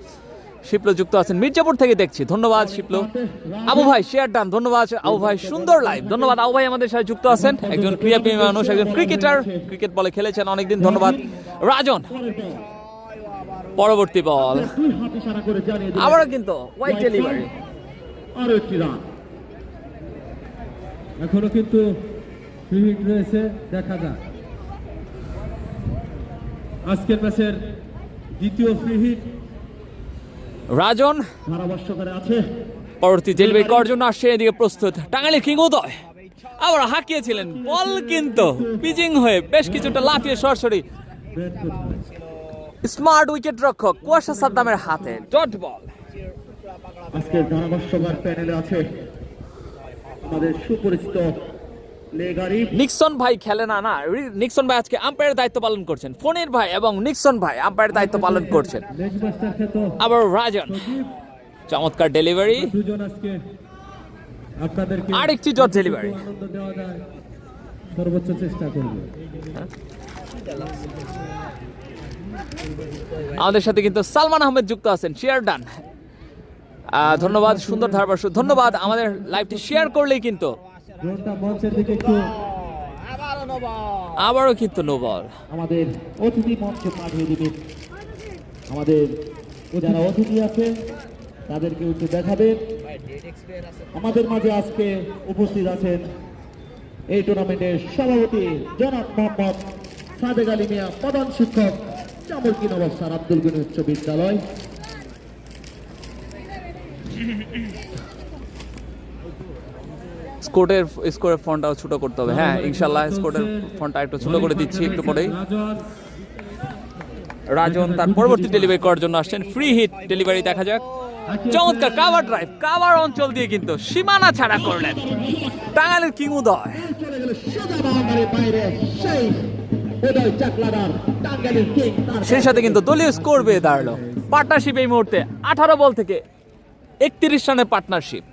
শিপলো যুক্ত আছেন মির্জাপুর থেকে দেখছি, ধন্যবাদ শিপলো। আবু ভাই শেয়ার ডান, ধন্যবাদ আবু ভাই, সুন্দর লাইভ, ধন্যবাদ আবু ভাই আমাদের সাথে যুক্ত আছেন, একজন ক্রীড়াপ্রেমী মানুষ, একজন ক্রিকেটার, ক্রিকেট বলে খেলেছেন অনেকদিন, ধন্যবাদ রাজন। পরবর্তী বল দুই হাত ইশারা করে জানিয়ে দিলেন আবারও কিন্তু ওয়াইড ডেলিভারি। আরো একটি রান। এখনো কিন্তু ফ্রি হিট রয়েছে, দেখা যাক। আজকের ম্যাচের দ্বিতীয় ফ্রি হিট রাজন ধারাভাষ্যকারে আছে। পরবর্তী ডেলিভারি করার জন্য আসছে, এদিকে প্রস্তুত টাঙ্গাইলের কিং উদয়। আবার হাঁকিয়েছিলেন, বল কিন্তু পিচিং হয়ে বেশ কিছুটা লাফিয়ে সরাসরি ব্যর্থ হয়। স্মার্ট উইকেট রক্ষক কুয়াশা সাদ্দামের হাতে ডট বল। আজকের ধারাভাষ্যকার প্যানেলে আছে আমাদের সুপরিচিত লেগারি নিক্সন ভাই খেলে না না, নিক্সন ভাই আজকে আম্পায়ারের দায়িত্ব পালন করছেন। ফণীর ভাই এবং নিক্সন ভাই আম্পায়ারের দায়িত্ব পালন করছেন। লেগ মাস্টার খ্যাত আবার রাজন, চমৎকার ডেলিভারি, দুজন আজকে আপনাদেরকে আরেকটি ডট ডেলিভারি। আনন্দ দেওয়া যায় সর্বোচ্চ চেষ্টা করবে। আমাদের সাথে কিন্তু সালমান আহমেদ যুক্ত আছেন, শেয়ার ডান। ধন্যবাদ, সুন্দর ধারাভাষ্য, ধন্যবাদ। আমাদের লাইভটি শেয়ার করলেই কিন্তু ড্রোনটা মঞ্চের দিকে একটু আবারও নো বল। আবারও কিন্তু নো বল। আমাদের অতিথি মঞ্চে পাঠিয়ে দিবেন। আমাদের যারা অতিথি আছে তাদেরকে একটু দেখাবেন। ভাই ডেট এক্সপায়ার আছে। আমাদের মাঝে আজকে উপস্থিত আছেন এই টুর্নামেন্টের সভাপতি জনাব মোহাম্মদ সাদেক আলী মিয়া, প্রধান শিক্ষক চামরকি নবাব স্যার আব্দুল গনি উচ্চ বিদ্যালয়। স্কোরের ফন্টটাও ছোট করতে হবে। হ্যাঁ, ইনশাল্লাহ স্কোরের ফন্টটা একটু ছোট করে দিচ্ছি একটু পরেই। রাজন রাজন তার পরবর্তী ডেলিভারি করার জন্য আসছেন, ফ্রি হিট ডেলিভারি দেখা যাক। চমৎকার কাভার ড্রাইভ, কাভার অঞ্চল দিয়ে কিন্তু সীমানা ছাড়া করলেন টাঙ্গাইলের কিং উদয়। চলে গেল সোজা বাউন্ডারির বাইরে, সেই উদয় চাকলাদার টাঙ্গাইলের কিং। সেই সাথে কিন্তু দলীয় স্কোর পেয়ে দাঁড়ালো। পার্টনারশিপ এই মুহূর্তে 18 বল থেকে 31 রানের পার্টনারশিপ।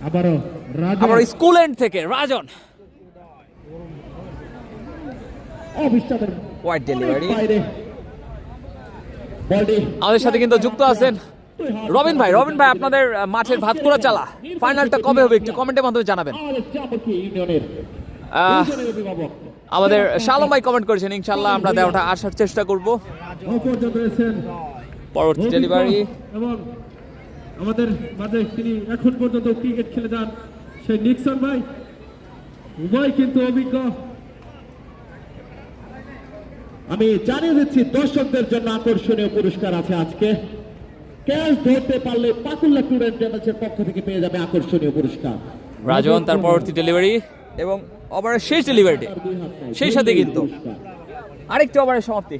আবারও রাজন আবার স্কুল এন্ড থেকে রাজন, অবিশ্বাসের হোয়াইট ডেলিভারি। বাইরে বলটি আমাদের সাথে কিন্তু যুক্ত আছেন রবিন ভাই। রবিন ভাই, আপনাদের মাঠের ভাতকুড়া চালা ফাইনালটা কবে হবে একটু কমেন্টের মাধ্যমে জানাবেন। আমাদের চামরকি ইউনিয়নের আহ, দুজনের অভিভাবক আমাদের শালম ভাই কমেন্ট করেছেন, ইনশাল্লাহ আমরা দেওয়াটা আসার চেষ্টা করব। অপরজন রয়েছেন পরবর্তী ডেলিভারি, এবং আমাদের মাঝে তিনি এখন পর্যন্ত ক্রিকেট খেলে যান সেই নিক্সন ভাই, উভয় কিন্তু অভিজ্ঞ। আমি জানিয়ে দিচ্ছি দর্শকদের জন্য আকর্ষণীয় পুরস্কার আছে আজকে। ক্যাচ ধরতে পারলে পাকুল্লা ট্যুর এন্ড ট্রাভেলসের পক্ষ থেকে পেয়ে যাবে আকর্ষণীয় পুরস্কার। রাজন তার পরবর্তী ডেলিভারি এবং ওভারের শেষ ডেলিভারিটি। সেই সাথে কিন্তু পুরস্কার। আরেকটি ওভারের সমাপ্তি।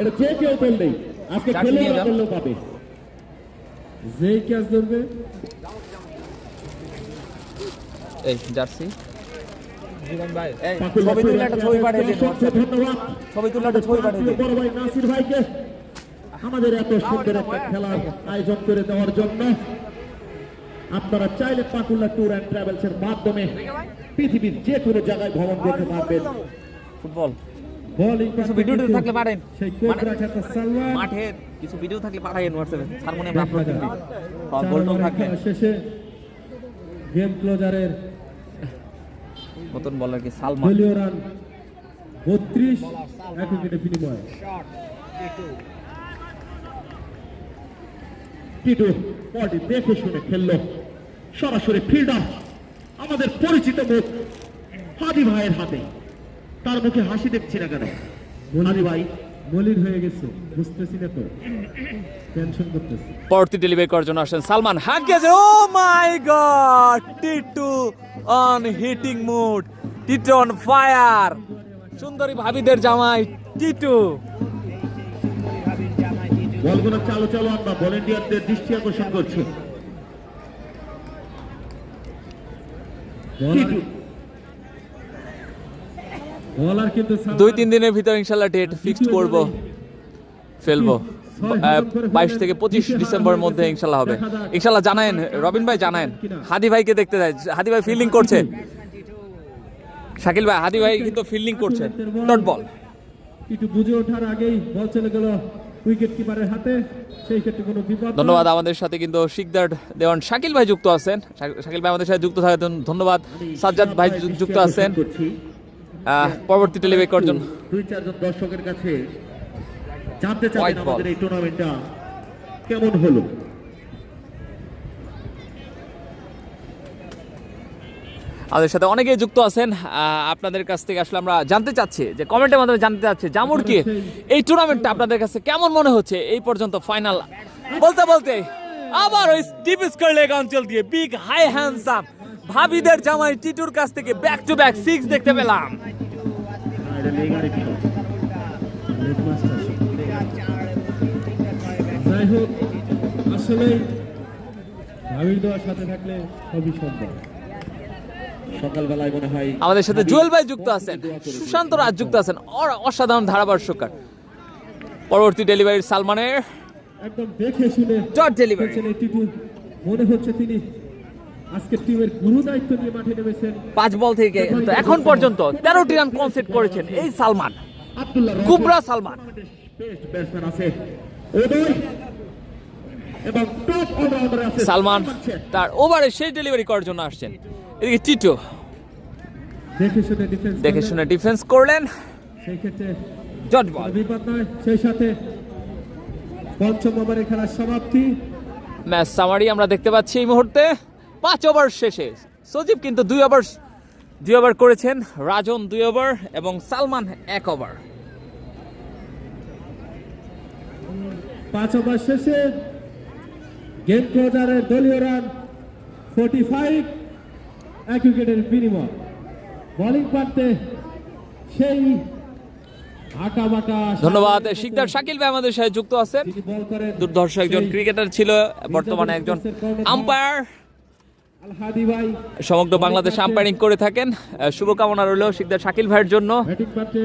এটা যে কেউ বললেই আজকে চারটি নিয়ে খেলোয়াড় যান। বললেও পাবে। যেই ক্যাচ ধরবে এই জার্সি জীবন ভাই এই পাকুল্লা ছবি ট্যুর তুলে এন্ড একটা ছবি পাঠিয়ে দিন ট্রাভেলসকে হোয়াটসঅ্যাপে। ধন্যবাদ। ছবি তুলে একটা ছবি পাঠিয়ে দিন। বড় ভাই নাসির ভাইকে আমাদের এত সুন্দর একটা খেলার আয়োজন করে দেওয়ার জন্য। আপনারা চাইলে পাকুল্লা ট্যুর এন্ড ট্রাভেলস এর মাধ্যমে পৃথিবীর যে কোনো জায়গায় ভ্রমণ করতে পারবেন। ফুটবল বোলিং কিছু ভিডিও থাকলে পারেন, সেই কোবরা খ্যাত সালমান মাঠের কিছু ভিডিও থাকলে পাঠাইন হোয়াটসঅ্যাপে, হারমোনিয়াম দেখা আপলোড যায়। করবি। চার গোলটোল ওভারের থাকলে খেলা শেষে গেম ক্লোজারের নতুন বলার কি সালমান। দলীয় রান 32 এক উইকেটে বিনিময়। শট টি2 টিটু বলটি দেখে শুনে খেললো, সরাসরি ফিল্ডার আমাদের পরিচিত মুখ হাদি ভাইয়ের হাতে। তার মুখে হাসি দেখছি না কেন? হাদি ভাই মলিন হয়ে গেছে, বুঝতেছি না তো, টেনশন করতেছি। পরবর্তী ডেলিভারি করার জন্য আসেন সালমান। হাঁকিয়েছে, oh my god, Titu on hitting mood, Titu on fire. সুন্দরী ভাবিদের জামাই টিটু। ভাবির জামাই টি2 বলগুলো চালু চালু আমরা ভলেন্টিয়ারদের দৃষ্টি আকর্ষণ করছি। টিটু বলার কিন্তু 2-3 দিনের ভিতর ইনশাল্লাহ ডেট ফিক্সড করব, ফেলবো। 22 থেকে 25 ডিসেম্বরের মধ্যে ইনশাল্লাহ হবে। ইনশাল্লাহ জানায়েন রবিন ভাই, জানায়েন হাদি ভাইকে দেখতে যায়। হাদি ভাই ফিল্ডিং করছে, শাকিল ভাই হাদি ভাই কিন্তু ফিল্ডিং করছে। Dot ball. একটু বুঝে ওঠার আগেই বল চলে গেল উইকেট কিপারের হাতে, সেই ক্ষেত্রে কোনো বিপদ নয়। ধন্যবাদ। আমাদের সাথে কিন্তু শিকদার দেওয়ান শাকিল ভাই যুক্ত আছেন। শাকিল ভাই আমাদের সাথে যুক্ত থাকার জন্য ধন্যবাদ। সাজ্জাদ ভাই যুক্ত আছেন পরবর্তী ডেলিভারি করার জন্য। 2-4 জন দর্শকের কাছে জানতে চাবেন White ball. আমাদের এই টুর্নামেন্টটা কেমন হলো। আমাদের সাথে অনেকেই যুক্ত আছেন। আপনাদের কাছ থেকে আসলে আমরা জানতে চাচ্ছি, যে কমেন্টের মাধ্যমে জানতে চাচ্ছি জামুরকি এই টুর্নামেন্টটা আপনাদের কাছে কেমন মনে হচ্ছে এই পর্যন্ত। ফাইনাল বলতে বলতে আবার ওই ডিপ স্কোয়ার লেগ অঞ্চল দিয়ে বিগ হাই হ্যান্ডসাম ভাবিদের জামাই টিটুর কাছ থেকে ব্যাক টু ব্যাক 6 দেখতে পেলাম। এটা লেগারে কি লেগ মাস্টার যাই হোক আসলে ভাবির দেওয়ার সাথে থাকলে সবই সম্ভব। সকালবেলায় মনে হয় আমাদের সাথে জুয়েল ভাই যুক্ত আছেন, সুশান্ত রাজ যুক্ত আছেন, অসাধারণ ধারাভাষ্যকার। পরবর্তী ডেলিভারি সালমানের একদম দেখে শুনে ডট ডেলিভারি। খেলছেন এই টিটু। মনে হচ্ছে তিনি আজকে টিমের গুরু দায়িত্ব নিয়ে মাঠে নেমেছেন। 5 বল থেকে তো এখন পর্যন্ত 13টি রান কনসিড করেছেন এই সালমান, আব্দুল্লাহ কুবরা সালমান। বেস্ট ব্যাটসম্যান আছে উদয় এবং টপ অলরাউন্ডার আছে সালমান তার ওভারে শেষ ডেলিভারি করার জন্য আসছেন। এদিকে টিটু দেখে শুনে ডিফেন্স করলেন, সেই ক্ষেত্রে ডট বল। বিপদ নয়। সেই সাথে পঞ্চম ওভারের খেলার সমাপ্তি। ম্যাচ সামারি আমরা দেখতে পাচ্ছি এই মুহূর্তে। 5 ওভার শেষে সজীব কিন্তু 2 ওভার করেছেন, রাজন 2 ওভার এবং সালমান 1 ওভার। 5 ওভার শেষে গেম ক্লোজারের দলীয় রান 45, 1 উইকেটের বিনিময়। বোলিং প্রান্তে সেই আটামাটা ধন্যবাদ শিকদার শাকিল ভাই আমাদের সাথে যুক্ত আছেন। তিনি বল করেন দুর্ধর্ষ একজন ক্রিকেটার ছিল, বর্তমানে একজন আম্পায়ার, আল হাদি ভাই। সমগ্র বাংলাদেশ আম্পায়ারিং করে থাকেন। শুভকামনা রইল শিকদার শাকিল ভাইয়ের জন্য। ব্যাটিং প্রান্তে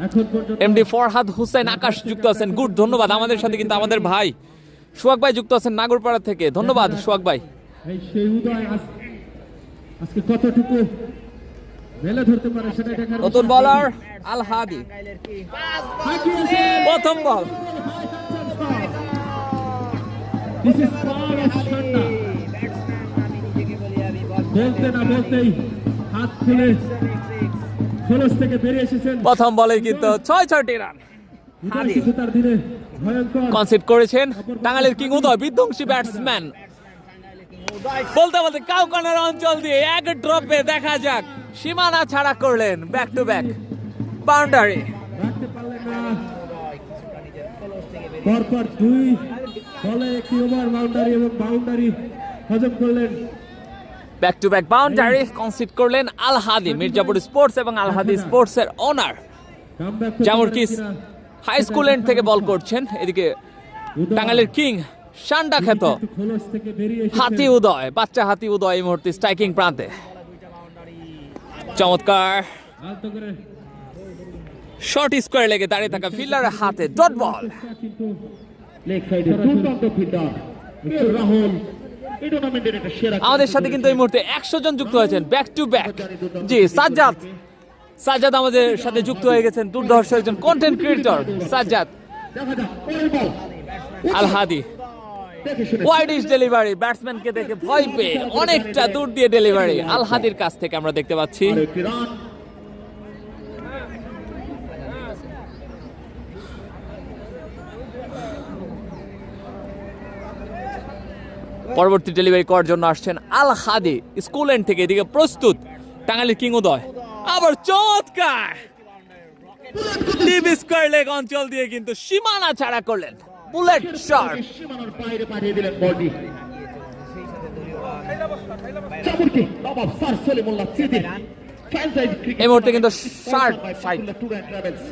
এখন পর্যন্ত এমডি ফরহাদ হুসেন আকাশ যুক্ত আছেন, গুড ধন্যবাদ। আমাদের সাথে কিন্তু আমাদের ভাই সোহাগ ভাই যুক্ত আছেন নাগরপাড়া থেকে, ধন্যবাদ সোহাগ ভাই। এই সেই উদয় আজকে কতটুকু মেলে ধরতে পারে সেটা দেখার নতুন বিষয়। বলার আল হাদি, টাঙ্গাইলের কি হাঁকিয়েছে। প্রথম বল। This is power of Shanda. Batsman আমি নিজেকে বলি আমি বল বলতে না বলতেই হাত খুলে খোলস থেকে বেরিয়ে এসেছেন। প্রথম বলে কিন্তু 6টি রান উদয় কিন্তু তার দিনে ভয়ঙ্কর কনসিড করেছেন। টাঙ্গাইলের কিং উদয় বিধ্বংসী ব্যাটসম্যান। বলতে বলতে কাউকানার অঞ্চল দিয়ে এক ড্রপে দেখা যাক সীমানা ছাড়া করলেন ব্যাক টু ব্যাক বাউন্ডারি। রাখতে পারলেন না। পরপর 2 বলে একটি ওভার বাউন্ডারি এবং বাউন্ডারি হজম করলেন। Back to back boundary concede করলেন আল হাদি, মির্জাপুর স্পোর্টস এবং আল হাদি স্পোর্টস এর ওনার। কামব্যাক করতে জামুরকিস পারে কিনা। হাই স্কুল এন্ড থেকে বল করছেন। এদিকে উদয় টাঙ্গাইলের কিং শান্ডা খ্যাত কিন্তু খোলস থেকে বেরিয়ে এসেছেন। হাতি উদয়, বাচ্চা হাতি উদয় এই মুহূর্তে স্ট্রাইকিং প্রান্তে। চমৎকার আলতো করে শর্ট স্কোয়ার লেগে দাঁড়িয়ে থাকা ফিল্ডারের হাতে ডট বল। কিন্তু লেগ সাইডে দুর্দান্ত ফিল্ডার রাহুল এই টুর্নামেন্টের একটা সেরা আমাদের সাথে কিন্তু এই মুহূর্তে 100 জন যুক্ত হয়েছেন ব্যাক টু ব্যাক। জি সাজ্জাদ আমাদের সাথে যুক্ত হয়ে গেছেন, দুর্ধর্ষ একজন কন্টেন্ট ক্রিয়েটর সাজ্জাদ। দেখা যাক পরের বল আল হাদি দেখে শুনে ওয়াইডিশ ডেলিভারি, ব্যাটসম্যানকে দেখে ভয় পেয়ে অনেকটা দূর দিয়ে ডেলিভারি আল হাদির কাছ থেকে আমরা দেখতে পাচ্ছি। আর একটি রান। পরবর্তী ডেলিভারি করার জন্য আসছেন আল হাদি স্কুল এন্ড থেকে। এদিকে প্রস্তুত টাঙ্গাইলের কিং উদয়, আবার চমৎকার ডিপ স্কোয়ার লেগ অঞ্চল দিয়ে কিন্তু সীমানা ছাড়া করলেন বুলেট শট। সীমানার বাইরে পাঠিয়ে দিলেন বলটি। চামুরকে নবাব স্যার সলিমুল্লাহ চিদির ফ্র্যাঞ্চাইজি ক্রিকেট এই মুহূর্তে কিন্তু 60 ট্যুর এন্ড ট্রাভেলস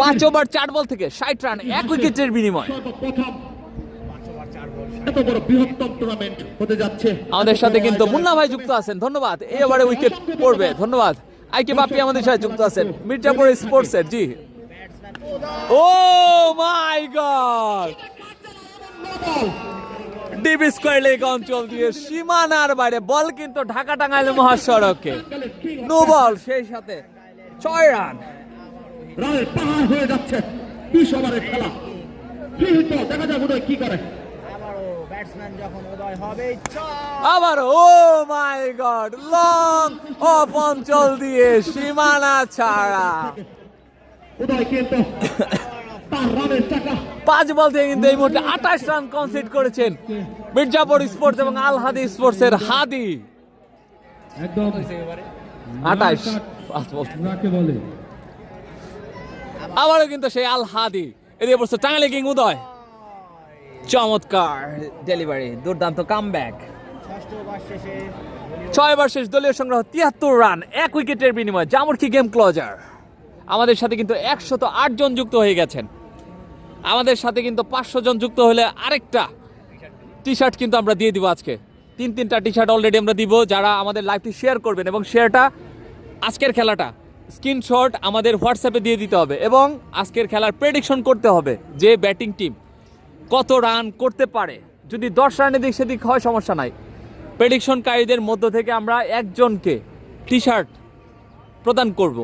5 ওভার 4 বল থেকে 60 রান 1 উইকেটের বিনিময়। সর্বপ্রথম এত বড় বৃহত্তম টুর্নামেন্ট হতে যাচ্ছে। আমাদের সাথে কিন্তু মুন্না ভাই যুক্ত আছেন, ধন্যবাদ। এই ওভারে উইকেট পড়বে, ধন্যবাদ। আইকে বাপি আমাদের সাথে যুক্ত আছেন মির্জাপুর স্পোর্টস এর। জি ও my god, deep square leg অঞ্চল দিয়ে সীমানার বাইরে বল কিন্তু ঢাকা টাঙ্গাইল মহাসড়কে নো বল, সেই সাথে 6 রান। রানের পাহাড় হয়ে যাচ্ছে 20 ওভারের খেলা। ফ্রি হিট বল, দেখা যাক উদয় কি করে। আবারও ব্যাটসম্যান যখন উদয় হবে আবার ও মাই গড, লং অফ অঞ্চল দিয়ে সীমানা ছাড়া উদয় কিন্তু তার রানের টাকা 5 বল থেকে কিন্তু এই মুহূর্তে 28 রান কনসিড করেছেন মির্জাপুর স্পোর্টস এবং আল হাদি স্পোর্টস এর হাদি। একদম 28 5 বল। রাকে বলে আবারও কিন্তু সেই আল হাদি এদিকে পড়ছে টাঙ্গাইল কিং উদয়। চমৎকার ডেলিভারি, দুর্দান্ত কামব্যাক। ষষ্ঠ ওভার শেষে 6 ওভার শেষ, দলীয় সংগ্রহ 73 রান, 1 উইকেটের বিনিময়ে জামুরকি গেম ক্লোজার। আমাদের সাথে কিন্তু 108 জন যুক্ত হয়ে গেছেন। আমাদের সাথে কিন্তু 500 জন যুক্ত হলে আরেকটা টি শার্ট কিন্তু আমরা দিয়ে দিব আজকে। 3-3টা টি শার্ট অলরেডি আমরা দিব, যারা আমাদের লাইভটি শেয়ার করবেন, এবং শেয়ারটা আজকের খেলাটা স্ক্রিনশট আমাদের হোয়াটসঅ্যাপে দিয়ে দিতে হবে, এবং আজকের খেলার প্রেডিকশন করতে হবে যে ব্যাটিং টিম কত রান করতে পারে। যদি 10 রানের দিক সেদিক হয় সমস্যা নাই, প্রেডিকশনকারীদের মধ্য থেকে আমরা একজনকে টি শার্ট প্রদান করব।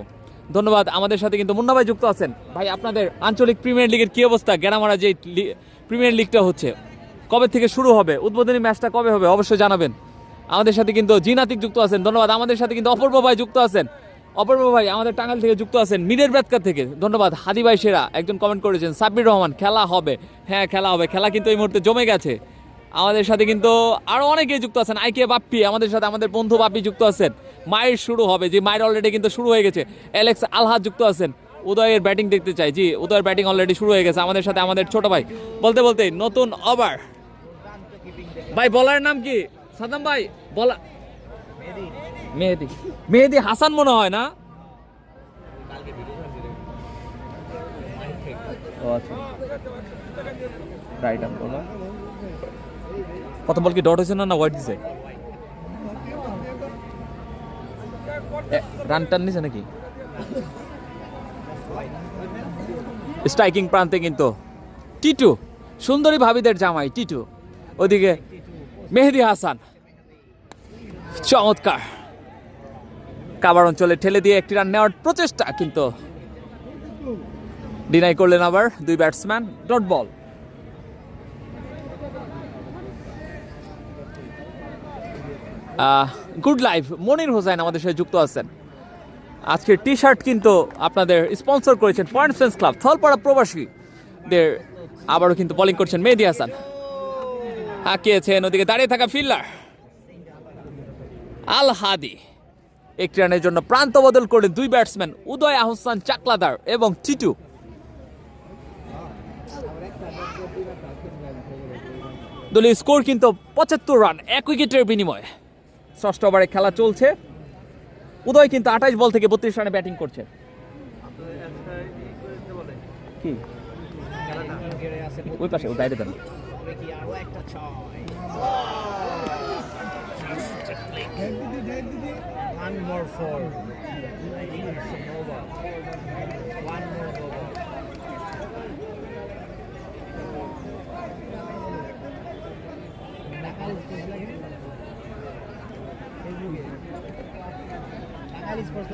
ধন্যবাদ। আমাদের সাথে কিন্তু মুন্না ভাই যুক্ত আছেন। ভাই, আপনাদের আঞ্চলিক প্রিমিয়ার লিগের কী অবস্থা? গ্রামারা যে প্রিমিয়ার লিগটা হচ্ছে, কবে থেকে শুরু হবে? উদ্বোধনী ম্যাচটা কবে হবে অবশ্যই জানাবেন। আমাদের সাথে কিন্তু জিনাতিক যুক্ত আছেন, ধন্যবাদ। আমাদের সাথে কিন্তু অপূর্ব ভাই যুক্ত আছেন। অপূর্ব ভাই আমাদের টাঙ্গাইল থেকে যুক্ত আছেন, মিরের বেতকা থেকে, ধন্যবাদ। হাদি ভাই সেরা একজন কমেন্ট করেছেন। সাব্বির রহমান, খেলা হবে। হ্যাঁ, খেলা হবে। খেলা কিন্তু এই মুহূর্তে জমে গেছে। আমাদের সাথে কিন্তু আরও অনেকেই যুক্ত আছেন। আইকে বাপ্পি আমাদের সাথে, আমাদের বন্ধু বাপ্পি যুক্ত আছেন। মায়ের শুরু হবে, যে মায়ের অলরেডি কিন্তু শুরু হয়ে গেছে। অ্যালেক্স আলহাদ যুক্ত আছেন। উদয়ের ব্যাটিং দেখতে চাই। জি, উদয়ের ব্যাটিং অলরেডি শুরু হয়ে গেছে। আমাদের সাথে আমাদের ছোট ভাই বলতে বলতে নতুন ওভার। ভাই, বলার নাম কি? সাদাম ভাই, বলা মেহেদি, মেহেদি হাসান মনে হয় না? ও আচ্ছা, রাইট আর্ম বোলার। কত বল কি ডট হয়েছে না হোয়াইট দিছে? রান টান নিছে নাকি? স্ট্রাইকিং প্রান্তে কিন্তু টিটু, সুন্দরী ভাবিদের জামাই টিটু, ওদিকে মেহেদি হাসান। চমৎকার কাবার অঞ্চলে ঠেলে দিয়ে একটি রান নেওয়ার প্রচেষ্টা, কিন্তু ডিনাই করলেন আবার 2 batsman. Dot ball. Good life Monir Hossain আমাদের সাথে যুক্ত আছেন। আজকের টি শার্ট কিন্তু আপনাদের স্পন্সর করেছেন পয়েন্ট সেন্স ক্লাব, থলপাড়া প্রবাসীদের। আবারও কিন্তু বোলিং করছেন মেহেদি হাসান, হাঁকিয়েছেন ওদিকে দাঁড়িয়ে থাকা ফিল্ডার আল হাদি। একটি রানের জন্য প্রান্ত বদল করে 2 ব্যাটসম্যান উদয় আহসান চাকলাদার এবং টিটু। দলীয় স্কোর কিন্তু 75 রান, 1 উইকেটের বিনিময়ে। ষষ্ঠ ওভারে খেলা চলছে। উদয় কিন্তু 28 বল থেকে 32 রানে ব্যাটিং করছে। কি ওই পাশে, ও বাইরে দাঁড়ান। One more for I think it's an over. One more over.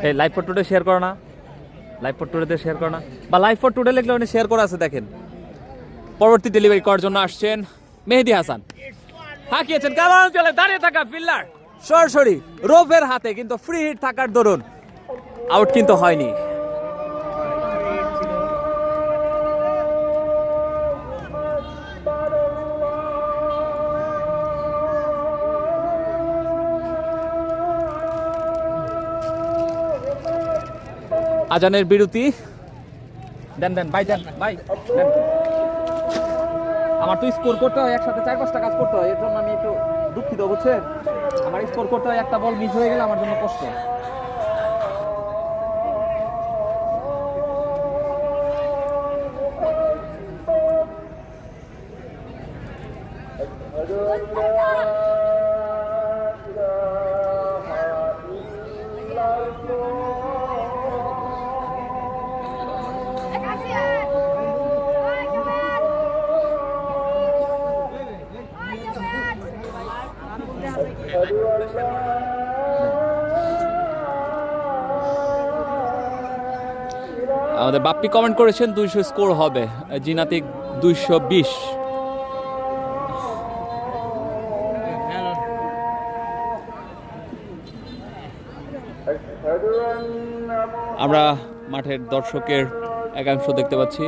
এই লাইভ ফর টুডে শেয়ার করো না, লাইভ ফর টুডেতে শেয়ার করো না, বা লাইভ ফর টুডে লিখলে ওখানে শেয়ার করা আছে দেখেন। পরবর্তী ডেলিভারি করার জন্য আসছেন মেহেদি হাসান, হাঁকিয়েছেন কাবার অঞ্চলে দাঁড়িয়ে থাকা ফিল্ডার সরাসরি রোভের হাতে, কিন্তু ফ্রি হিট থাকার দরুন আউট কিন্তু হয়নি। আজানের বিরতি। দেন দেন ভাই, দেন ভাই, দেন। আমার তো স্কোর করতে হয়, একসাথে 4-5টা কাজ করতে হয়, এর জন্য আমি একটু দুঃখিত, বুঝছেন? আমার স্কোর করতে হয়, একটা বল মিস হয়ে গেলে আমার জন্য কষ্ট। আমাদের বাপ্পি কমেন্ট করেছেন 200 স্কোর হবে, জিনাতিক 220। আমরা মাঠের দর্শকের একাংশ দেখতে পাচ্ছি।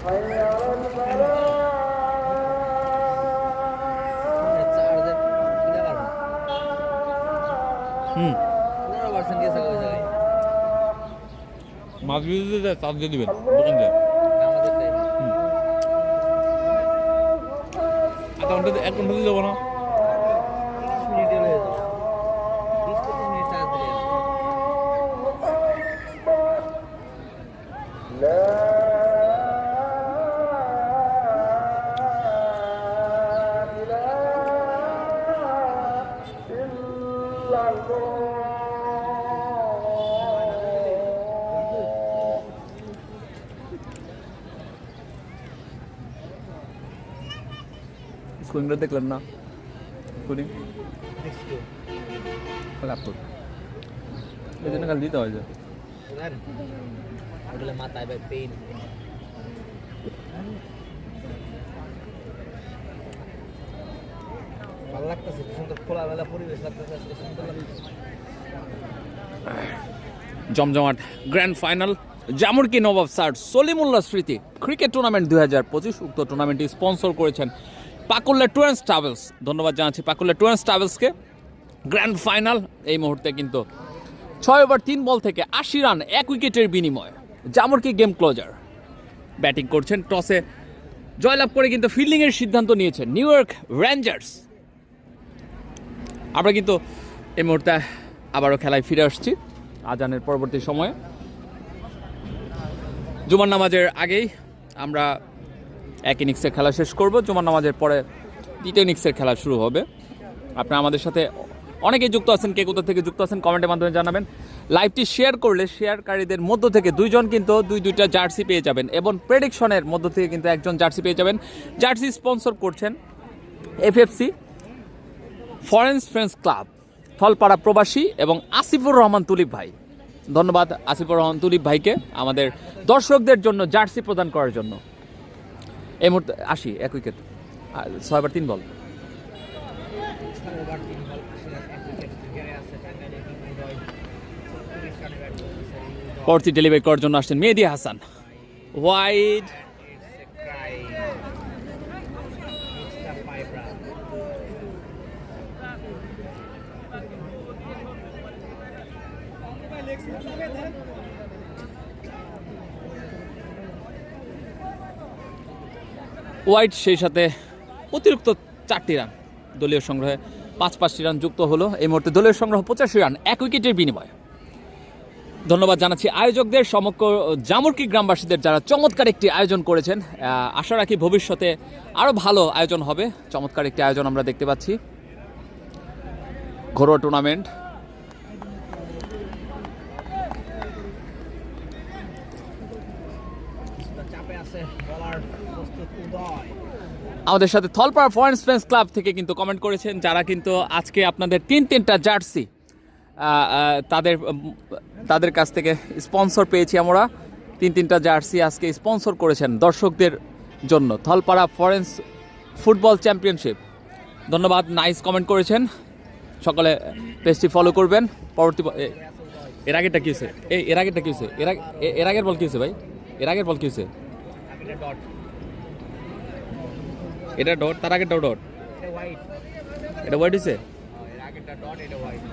হুম, 15% গেছে ওই জায়গায় মাছ ভিজে চাপ দিয়ে দিবেন দোকান দিয়ে। আমাদের টাইম এক ঘন্টা দিয়ে যাবো না। 20 মিনিট হয়ে যাবে 20-25 মিনিট চার্জ দিলে স্ক্রিনটা দেখলেন না? স্ক্রিন নেক্সট টু ল্যাপটপ এই জন্য কাল দিতে হয় যে জানেন ওগুলো মাথায় ভাই পেইন ভালো লাগতেছে সুন্দর খোলামেলা পরিবেশ লাগতেছে আজকে সুন্দর লাগতেছে জমজমাট গ্র্যান্ড ফাইনাল জামুরকি নবাব স্যার সলিমুল্লাহ স্মৃতি ক্রিকেট টুর্নামেন্ট 2025। উক্ত টুর্নামেন্টটি স্পন্সর করেছেন পাকুল্লা ট্যুর অ্যান্ড ট্রাভেলস। ধন্যবাদ জানাচ্ছি পাকুল্লা ট্যুর অ্যান্ড ট্রাভেলসকে। গ্র্যান্ড ফাইনাল এই মুহূর্তে কিন্তু 6 ওভার 3 বল থেকে 80 রান 1 উইকেটের বিনিময়ে জামুরকি গেম ক্লোজার। ব্যাটিং করছেন, টসে জয়লাভ করে কিন্তু ফিল্ডিংয়ের সিদ্ধান্ত নিয়েছেন নিউ ইয়র্ক রেঞ্জার্স। আমরা কিন্তু এই মুহূর্তে আবারও খেলায় ফিরে আসছি আজানের পরবর্তী সময়ে। জুমার নামাজের আগেই আমরা এক ইনিংসের খেলা শেষ করব, জুমার নামাজের পরে দ্বিতীয় ইনিংসের খেলা শুরু হবে। আপনারা আমাদের সাথে অনেকেই যুক্ত আছেন, কে কোথা থেকে যুক্ত আছেন কমেন্টের মাধ্যমে জানাবেন। লাইভটি শেয়ার করলে শেয়ারকারীদের মধ্য থেকে 2 জন কিন্তু 2-2টা জার্সি পেয়ে যাবেন এবং প্রেডিকশনের মধ্য থেকে কিন্তু 1 জন জার্সি পেয়ে যাবেন। জার্সি স্পন্সর করছেন FFC, foreign friends club, Tholpara প্রবাসী এবং আসিফুর রহমান তুলিপ ভাই। ধন্যবাদ আসিফুর রহমান তুলিপ ভাইকে আমাদের দর্শকদের জন্য জার্সি প্রদান করার জন্য। এই মুহূর্তে 80 1 উইকেট 6 ওভার 3 বল। ওভার 3 বল 80 রান 1 উইকেট ক্রিকেটে আছে টাঙ্গাইলে কিন্তু উদয় 30 রানে ব্যাট করতেছে পরবর্তী ডেলিভারি করার জন্য আসছেন Mehedi Hasan. Wide It's a cry. It's the 5 run. Wide, সেই সাথে অতিরিক্ত 4টি রান দলীয় সংগ্রহে 5-5টি রান যুক্ত হলো। এই মুহূর্তে দলীয় সংগ্রহ 85 রান 1 উইকেটের বিনিময়ে। ধন্যবাদ জানাচ্ছি আয়োজকদের, সমগ্র জামুরকি গ্রামবাসীদের যারা চমৎকার একটি আয়োজন করেছেন। আশা রাখি ভবিষ্যতে আরও ভালো আয়োজন হবে। চমৎকার একটি আয়োজন আমরা দেখতে পাচ্ছি। ঘরোয়া টুর্নামেন্ট চাপে আছে বলার প্রস্তুত উদয় আমাদের সাথে থলপাড়া ফরেন ফ্রেন্ডস ক্লাব থেকে কিন্তু কমেন্ট করেছেন, যারা কিন্তু আজকে আপনাদের 3-3টা জার্সি তাদের কাছ থেকে স্পন্সর পেয়েছি আমরা। 3-3টা জার্সি আজকে স্পন্সর করেছেন দর্শকদের জন্য থলপাড়া ফরেন্স ফুটবল চ্যাম্পিয়নশিপ। ধন্যবাদ, নাইস কমেন্ট করেছেন। সকলে পেজটি ফলো করবেন। পরবর্তী এর আগেরটা কী হয়েছে? এর আগেরটা কী হয়েছে? এর আগের বল কী হয়েছে ভাই? এর আগের বল কী হয়েছে? এটা ডট এটা ডট, তার আগেরটাও ডট, এটা হোয়াইট এটা হোয়াইট হয়েছে। এর আগেরটা ডট এটা white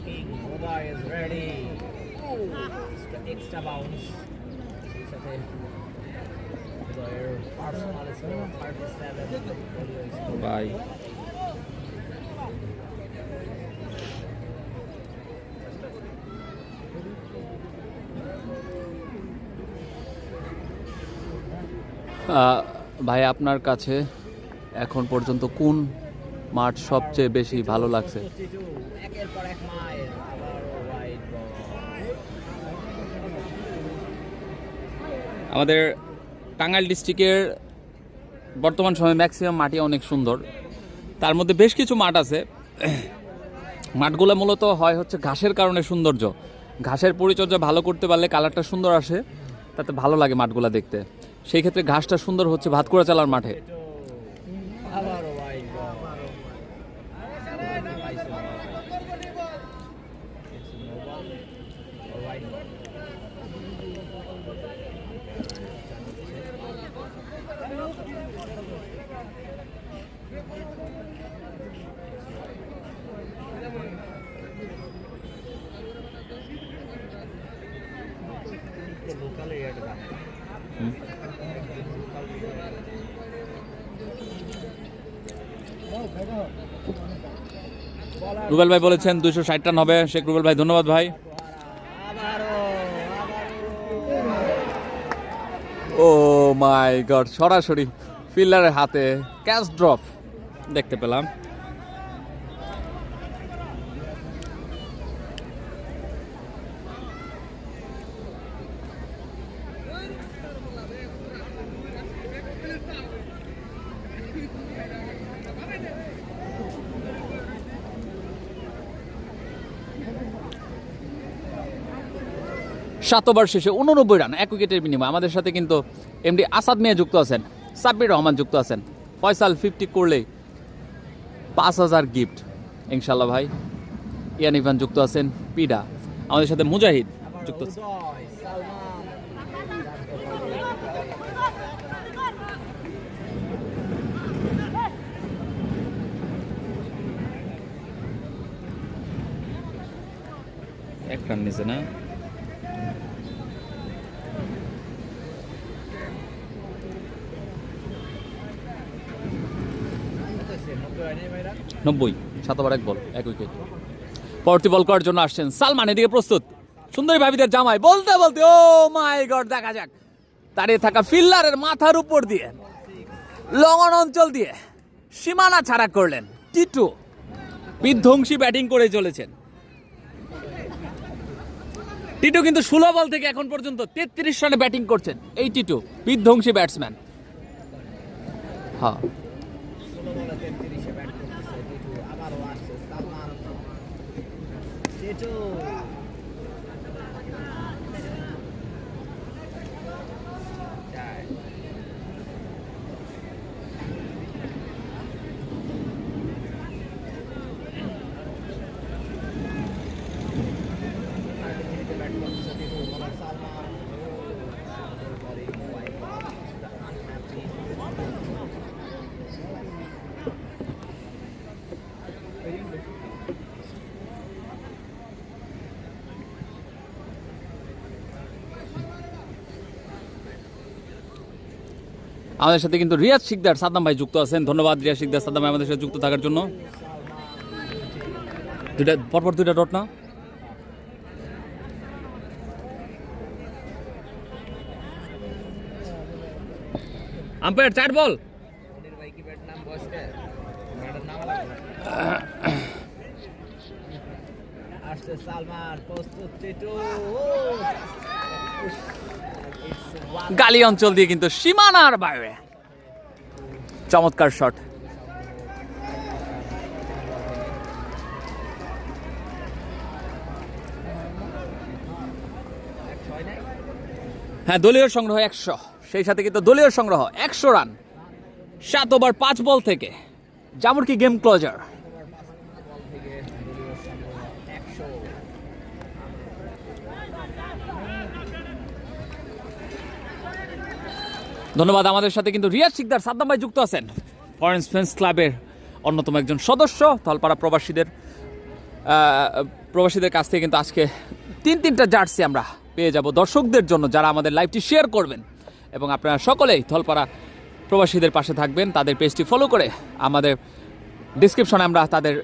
King Uday is ready. Extra bounce. সাথে উদয়ের পার্সোনাল স্কোর 37 দলীয় স্কোর বাই। ভাই, আপনার কাছে এখন পর্যন্ত কোন মাঠ সবচেয়ে বেশি ভালো লাগছে? 52 একের পর এক মাইল আবারও ওয়াইড বল আমাদের টাঙ্গাইল ডিস্ট্রিক্টের বর্তমান সময়ে ম্যাক্সিমাম মাটি অনেক সুন্দর। তার মধ্যে বেশ কিছু মাঠ আছে, মাঠগুলো মূলত হয় হচ্ছে ঘাসের কারণে সৌন্দর্য। ঘাসের পরিচর্যা ভালো করতে পারলে কালারটা সুন্দর আসে তাতে ভালো লাগে মাঠগুলো দেখতে। সেই ক্ষেত্রে ঘাসটা সুন্দর হচ্ছে ভাতকুড়া চালার মাঠে। আবারও ভাই লোকালে এটা রুবেল ভাই বলেছেন 260 রান হবে। শেখ রুবেল ভাই ধন্যবাদ ভাই। ও মাই গড, সরাসরি ফিল্ডারের হাতে ক্যাচ ড্রপ দেখতে পেলাম। সাত ওভার শেষে 89 রান, 1 উইকেটের বিনিময়ে। আমাদের সাথে কিন্তু এমডি আসাদ মিয়া যুক্ত আছেন, সাব্বির রহমান যুক্ত আছেন, ফয়সাল 50 করলেই 5000 গিফট ইনশাল্লাহ ভাই। ইয়ান ইভান যুক্ত আছেন, পিডা আমাদের সাথে, মুজাহিদ যুক্ত আছেন। এক রান নিচে না, নব্বই, 7 ওভার 1 বল 1 উইকেট। পরবর্তী বল করার জন্য আসছেন সালমান, এদিকে প্রস্তুত সুন্দরী ভাবিদের জামাই। বলতে বলতে ও মাই গড, দেখা যাক দাঁড়িয়ে থাকা ফিল্ডারের মাথার উপর দিয়ে লঙ্গন অঞ্চল দিয়ে সীমানা ছাড়া করলেন টিটু। বিধ্বংসী ব্যাটিং করে চলেছেন টিটু, কিন্তু 16 বল থেকে এখন পর্যন্ত 33 রানে ব্যাটিং করছেন এই টিটু, বিধ্বংসী ব্যাটসম্যান। হ্যাঁ, আমাদের সাথে কিন্তু রিয়াজ শিকদার সাদ্দাম ভাই যুক্ত আছেন। ধন্যবাদ রিয়াজ শিকদার সাদ্দাম ভাই আমাদের সাথে যুক্ত থাকার জন্য। পরপর 2টা ডট না, আম্পায়ার 4 বল। গালি অঞ্চল দিয়ে কিন্তু সীমানার বাইরে চমৎকার শট। হ্যাঁ, দলীয় সংগ্রহ 100, সেই সাথে কিন্তু দলীয় সংগ্রহ 100 রান 7 ওভার 5 বল থেকে। জামুরকি গেম ক্লোজার। ধন্যবাদ। আমাদের সাথে কিন্তু রিয়াজ শিকদার সাদ্দাম ভাই যুক্ত আছেন, ফরেন ফ্রেন্ডস ক্লাবের অন্যতম একজন সদস্য। থলপাড়া প্রবাসীদের কাছ থেকে কিন্তু আজকে 3টা জার্সি আমরা পেয়ে যাব দর্শকদের জন্য, যারা আমাদের লাইভটি শেয়ার করবেন। এবং আপনারা সকলেই থলপাড়া প্রবাসীদের পাশে থাকবেন, তাদের পেজটি ফলো করে। আমাদের ডিসক্রিপশনে আমরা তাদের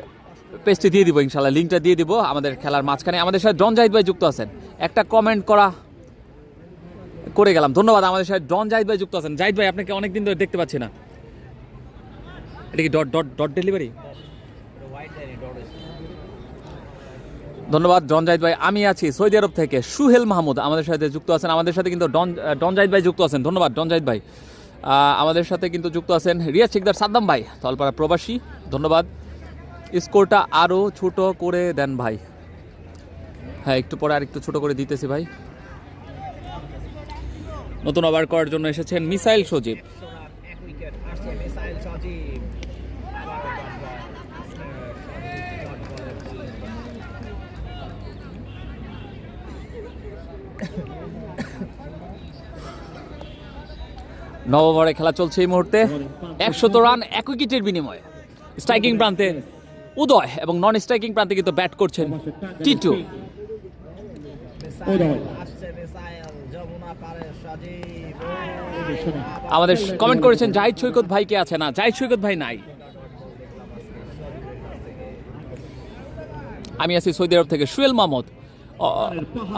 পেজটি দিয়ে দিব ইনশাল্লাহ, লিঙ্কটা দিয়ে দিব আমাদের খেলার মাঝখানে। আমাদের সাথে জন জাহিদ ভাই যুক্ত আছেন, একটা কমেন্ট করে গেলাম, ধন্যবাদ। আমাদের সাথে জন জাহিদ ভাই যুক্ত আছেন। জাহিদ ভাই, আপনাকে অনেকদিন ধরে দেখতে পাচ্ছি না, এটা কি ডট ডেলিভারি? ধন্যবাদ জন জাহিদ ভাই। আমি আছি সৌদি আরব থেকে, সুহেল মাহমুদ আমাদের সাথে যুক্ত আছেন। আমাদের সাথে কিন্তু ডন জাহিদ ভাই যুক্ত আছেন, ধন্যবাদ ডন জাহিদ ভাই। আমাদের সাথে কিন্তু যুক্ত আছেন রিয়াজ শিকদার সাদ্দাম ভাই, থলপাড়া প্রবাসী, ধন্যবাদ। স্কোরটা আরও ছোট করে দেন ভাই। হ্যাঁ, একটু পরে আর একটু ছোট করে দিতেছি ভাই। নতুন ওভার করার জন্য এসেছেন মিসাইল সজীব। সোনার এক উইকেট আসছে মিসাইল সজীব আবারও ডট বল সজীব ডট বলের নব ওভারে খেলা চলছে এই মুহূর্তে। 100 রান 1 উইকেটের বিনিময়ে। স্ট্রাইকিং প্রান্তে উদয় এবং নন স্ট্রাইকিং প্রান্তে কিন্তু ব্যাট করছেন টিটু। উদয়। আসছে মিসাইল যমুনা পারের সজীব আমাদের কমেন্ট করেছেন জাহিদ সৈকত ভাই কে আছে না, জাহিদ সৈকত ভাই নাই। আমি আছি সৌদি আরব থেকে সুয়েল মাহমুদ।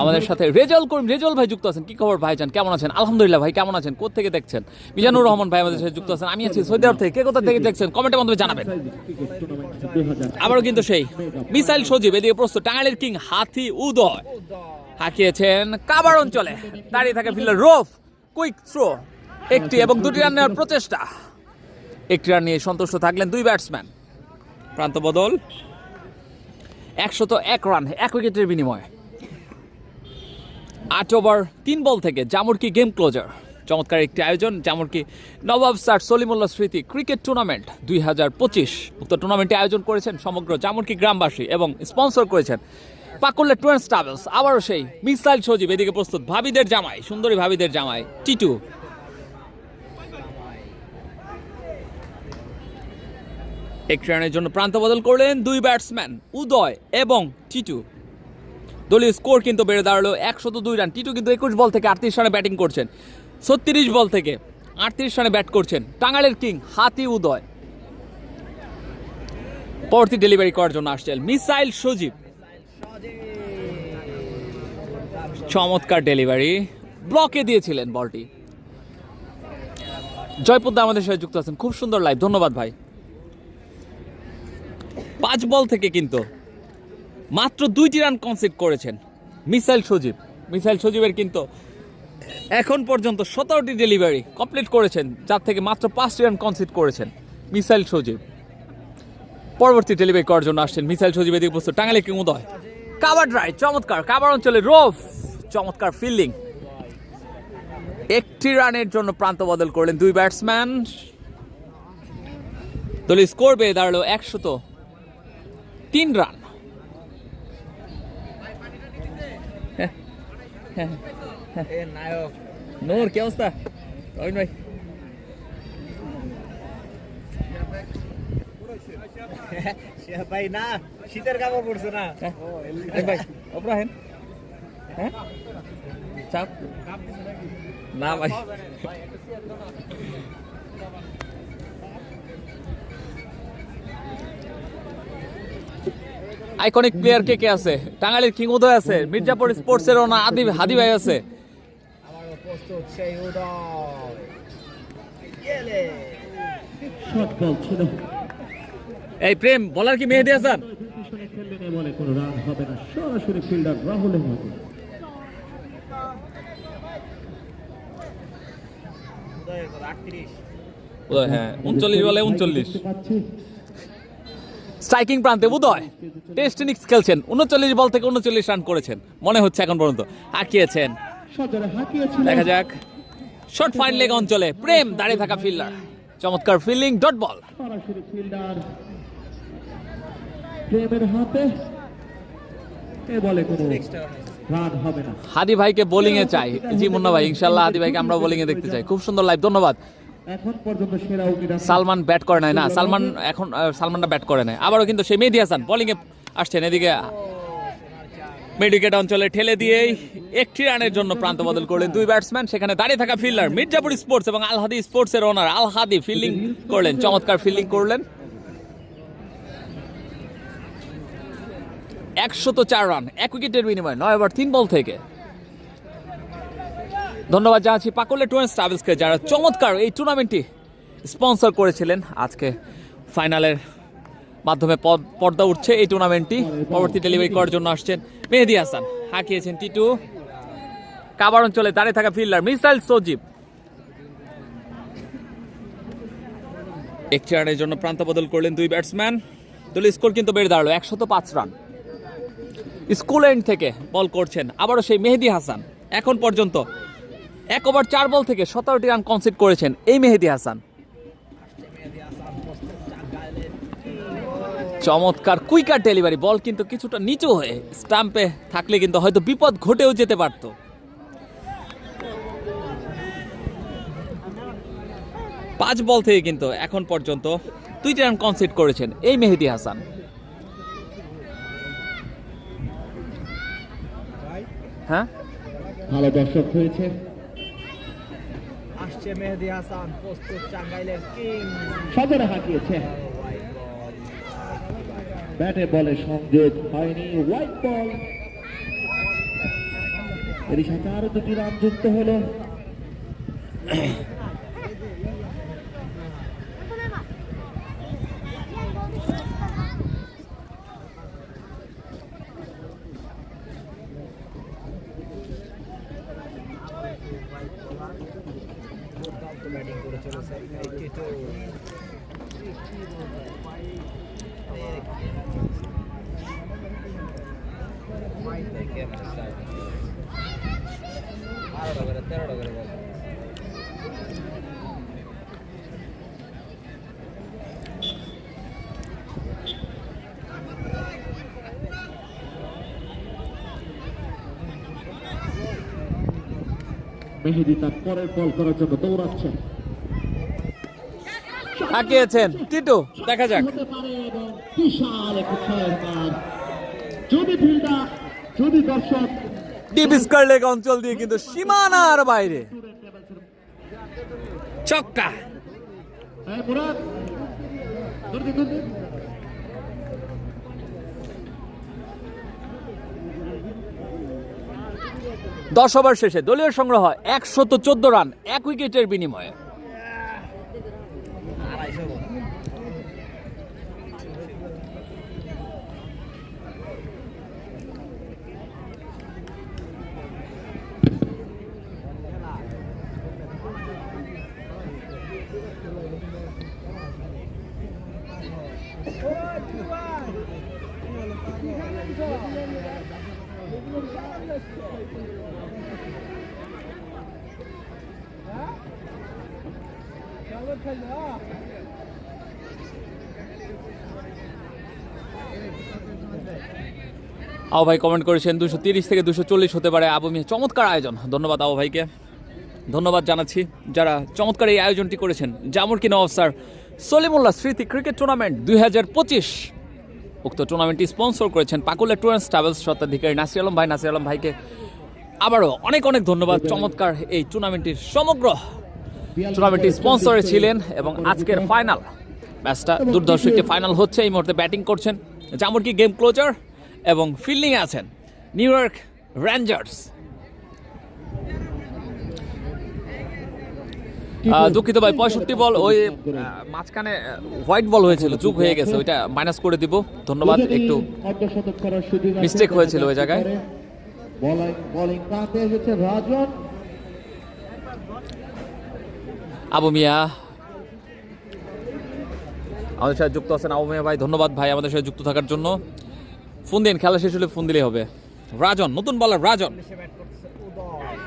আমাদের সাথে রেজাল করিম, রেজাল ভাই যুক্ত আছেন। কি খবর ভাইজান, কেমন আছেন? আলহামদুলিল্লাহ ভাই, কেমন আছেন? কোথা থেকে দেখছেন? মিজানুর রহমান ভাই আমাদের সাথে যুক্ত আছেন। আমি আছি সৌদি আরব থেকে। কে কোথা থেকে দেখছেন কমেন্টের মাধ্যমে জানাবেন। আবারও কিন্তু সেই মিসাইল সজীব, এদিকে প্রস্তুত টাঙ্গাইলের কিং হাতি উদয় হাঁকিয়েছেন কাবার অঞ্চলে। দাঁড়িয়ে থাকে ফিল্ডার রফ, কুইক থ্রো একটি এবং 2টি রান নেওয়ার প্রচেষ্টা। 1টি রান নিয়ে সন্তুষ্ট থাকলেন 2 ব্যাটসম্যান। প্রান্ত বদল 101 রান 1 উইকেটের বিনিময়ে। 8 ওভার 3 বল থেকে জামুরকি গেম ক্লোজার। চমৎকার একটি আয়োজন জামুরকি নবাব স্যার সলিমুল্লাহ স্মৃতি ক্রিকেট টুর্নামেন্ট 2025। উক্ত টুর্নামেন্টে আয়োজন করেছেন সমগ্র জামুরকি গ্রামবাসী এবং স্পন্সর করেছেন পাকুল্লা ট্যুরস ট্রাভেলস। আবারও সেই মিসাইল সজীব, এদিকে প্রস্তুত ভাবিদের জামাই, সুন্দরী ভাবিদের জামাই টিটু। এক রানের জন্য প্রান্ত বদল করলেন 2 ব্যাটসম্যান উদয় এবং টিটু। দলীয় স্কোর কিন্তু বেড়ে দাঁড়ালো 102 রান। টিটু কিন্তু 21 বল থেকে 38 রানে ব্যাটিং করছেন। 36 বল থেকে 38 রানে ব্যাট করছেন টাঙ্গাইলের কিং হাতি উদয়। পরবর্তী ডেলিভারি করার জন্য আসছেন মিসাইল সজীব। চমৎকার ডেলিভারি, ব্লকে দিয়েছিলেন বলটি। জয়পুদ্দা আমাদের সাথে যুক্ত আছেন, খুব সুন্দর লাইভ, ধন্যবাদ ভাই। 5 বল থেকে কিন্তু মাত্র 2টি রান কনসিড করেছেন মিসাইল সজীব। মিসাইল সজীবের কিন্তু এখন পর্যন্ত 17টি ডেলিভারি কমপ্লিট করেছেন, যার থেকে মাত্র 5টি রান কনসিড করেছেন মিসাইল সজীব। পরবর্তী ডেলিভারি করার জন্য আসছেন মিসাইল সজীব, এদিকে প্রস্তুত টাঙ্গাইলের কিং উদয়। কাবার ড্রাইভ চমৎকার, কাবার অঞ্চলে রফ চমৎকার ফিল্ডিং। 1টি রানের জন্য প্রান্ত বদল করলেন 2 ব্যাটসম্যান। দলীয় স্কোর বেড়ে দাঁড়ালো 103 রান। এ নায়ক নূর, কি অবস্থা? রবিন ভাই ভাই না শীতের কাপড় পড়ছে না ভাই ওপরা হেন হ্যাঁ চাপ না ভাই। আইকনিক প্লেয়ার কে কে আছে? টাঙ্গাইলের কিং উদয় আছে, মির্জাপুর স্পোর্টসের ওনার হাদি ভাই আছে। আমারও প্রস্তুত সেই উদয় গেলে শর্ট বল ছিল। এই প্রেম বলার কি মেহেদি হাসান? পিছনে খেললেন এ বলে কোনো রান হবে না, সরাসরি ফিল্ডার রাহুলের মতো। উদয়ের কত 38 উদয় হ্যাঁ 39 বলে 39। দেখতে পাচ্ছি স্ট্রাইকিং প্রান্তে উদয় টেস্ট ইনিংস খেলছেন, 39 বল থেকে 39 রান করেছেন মনে হচ্ছে এখন পর্যন্ত। হাঁকিয়েছেন, সজরে হাঁকিয়েছিল। দেখা যাক শর্ট ফাইন লেগ অঞ্চলে প্রেম দাঁড়িয়ে থাকা ফিল্ডার, চমৎকার ফিল্ডিং, ডট বল। সরাসরি ফিল্ডার প্রেমের হাতে এ বলে কোনো রান হবে না। হাদি ভাইকে বোলিং এ চাই। জি মুন্না ভাই, ইনশাআল্লাহ হাদি ভাইকে আমরা বোলিং এ দেখতে চাই। খুব সুন্দর লাইভ, ধন্যবাদ। এখন পর্যন্ত সেরা উইকেট সালমান ব্যাট করে নাই না, সালমানটা ব্যাট করে নাই। আবারও কিন্তু সেই মেহেদি হাসান বোলিং এ আসছেন। এদিকে মিড-উইকেট অঞ্চলে ঠেলে দিয়েই 1টি রানের জন্য প্রান্ত বদল করলেন 2 ব্যাটসম্যান। সেখানে দাঁড়িয়ে থাকা ফিল্ডার মির্জাপুর স্পোর্টস এবং আল হাদি স্পোর্টসের ওনার আল হাদি ফিল্ডিং করলেন, চমৎকার ফিল্ডিং করলেন। 104 রান 1 উইকেটের বিনিময়ে 9 ওভার 3 বল থেকে। ধন্যবাদ জানাচ্ছি পাকুল্লা ট্যুরস ট্রাভেলসকে, যারা চমৎকার এই টুর্নামেন্টটি স্পন্সর করেছিলেন। আজকে ফাইনালের মাধ্যমে পর্দা উঠছে এই টুর্নামেন্টটি। পরবর্তী ডেলিভারি করার জন্য আসছেন মেহেদি হাসান, হাঁকিয়েছেন টিটু। কাবার অঞ্চলে দাঁড়িয়ে থাকা ফিল্ডার মিসাইল সজীব। 1টি রানের জন্য প্রান্ত বদল করলেন 2 ব্যাটসম্যান। দলীয় স্কোর কিন্তু বেড়ে দাঁড়ালো 105 রান। স্কুল এন্ড থেকে বল করছেন আবারও সেই মেহেদি হাসান। এখন পর্যন্ত 1 ওভার 4 বল থেকে 17টি রান কনসিড করেছেন এই মেহেদী হাসান। মেহেদী হাসান প্রস্তুত টাঙ্গাইলের চমৎকার কুইকার ডেলিভারি, বল কিন্তু কিছুটা নিচু হয়ে স্টাম্পে থাকলে কিন্তু হয়তো বিপদ ঘটেও যেতে পারত। 5 বল থেকে কিন্তু এখন পর্যন্ত 2টি রান কনসিড করেছেন এই মেহেদী হাসান। হ্যাঁ, ভালো দর্শক হয়েছে। আসছে মেহেদী হাসান প্রস্তুত টাঙ্গাইলের কিং। সজোরে হাঁকিয়েছে, ব্যাটে বলে সংযোগ হয়নি, হোয়াইট বল। এর সাথে আরো 2টি রান যুক্ত হলো। দুর্দান্ত ব্যাটিং করে চলেছে 82 13টা করে বল। মেহেদী তার পরের বল করার জন্য দৌড়াচ্ছেন। হাঁকিয়েছেন টিটু, দেখা যাক। হতে পারে এবং বিশাল এক ছয়ের কাজ। যদি ফিল্ডার, যদি দর্শক ডিপ স্কয়ার লেগ অঞ্চল দিয়ে কিন্তু সীমানার বাইরে ছক্কা। মুরাদ ধরতে ধরতে 10 ওভার শেষে দলীয় সংগ্রহ 114 রান 1 উইকেটের বিনিময়ে। 250 বল। আবু ভাই কমেন্ট করেছেন 230 থেকে 240 হতে পারে আবু মিয়া। চমৎকার আয়োজন, ধন্যবাদ আবু ভাইকে, ধন্যবাদ জানাচ্ছি যারা চমৎকার এই আয়োজনটি করেছেন। জামুরকি নওয়াব স্যার সলিমুল্লাহ স্মৃতি ক্রিকেট টুর্নামেন্ট 2025, উক্ত টুর্নামেন্টটি স্পন্সর করেছেন পাকুলা ট্যুর অ্যান্ড ট্রাভেলস স্বত্বাধিকারী নাসির আলম ভাই। নাসির আলম ভাইকে আবারও অনেক অনেক ধন্যবাদ। চমৎকার এই টুর্নামেন্টটির সমগ্র টুর্নামেন্টটি স্পন্সরে ছিলেন এবং আজকের ফাইনাল ম্যাচটা দুর্ধর্ষ একটি ফাইনাল হচ্ছে। এই মুহূর্তে ব্যাটিং করছেন জামুরকি গেম ক্লোজার এবং ফিল্ডিংয়ে আছেন নিউ ইয়র্ক রেঞ্জার্স। দুঃখিত ভাই, 65 বল, ওই মাঝখানে হোয়াইট বল হয়েছিল, চুক হয়ে গেছে, ওইটা মাইনাস করে দিব। ধন্যবাদ, একটু মিস্টেক হয়েছিল ওই জায়গায়। বোলিং প্রান্তে এসেছে রাজন। আবু মিয়া আমাদের সাথে যুক্ত আছেন। আবু মিয়া ভাই ধন্যবাদ ভাই আমাদের সাথে যুক্ত থাকার জন্য। ফোন দিন, খেলা শেষ হলে ফোন দিলেই হবে। রাজন, নতুন বলার রাজন। সে ব্যাট করতেছে উদয়।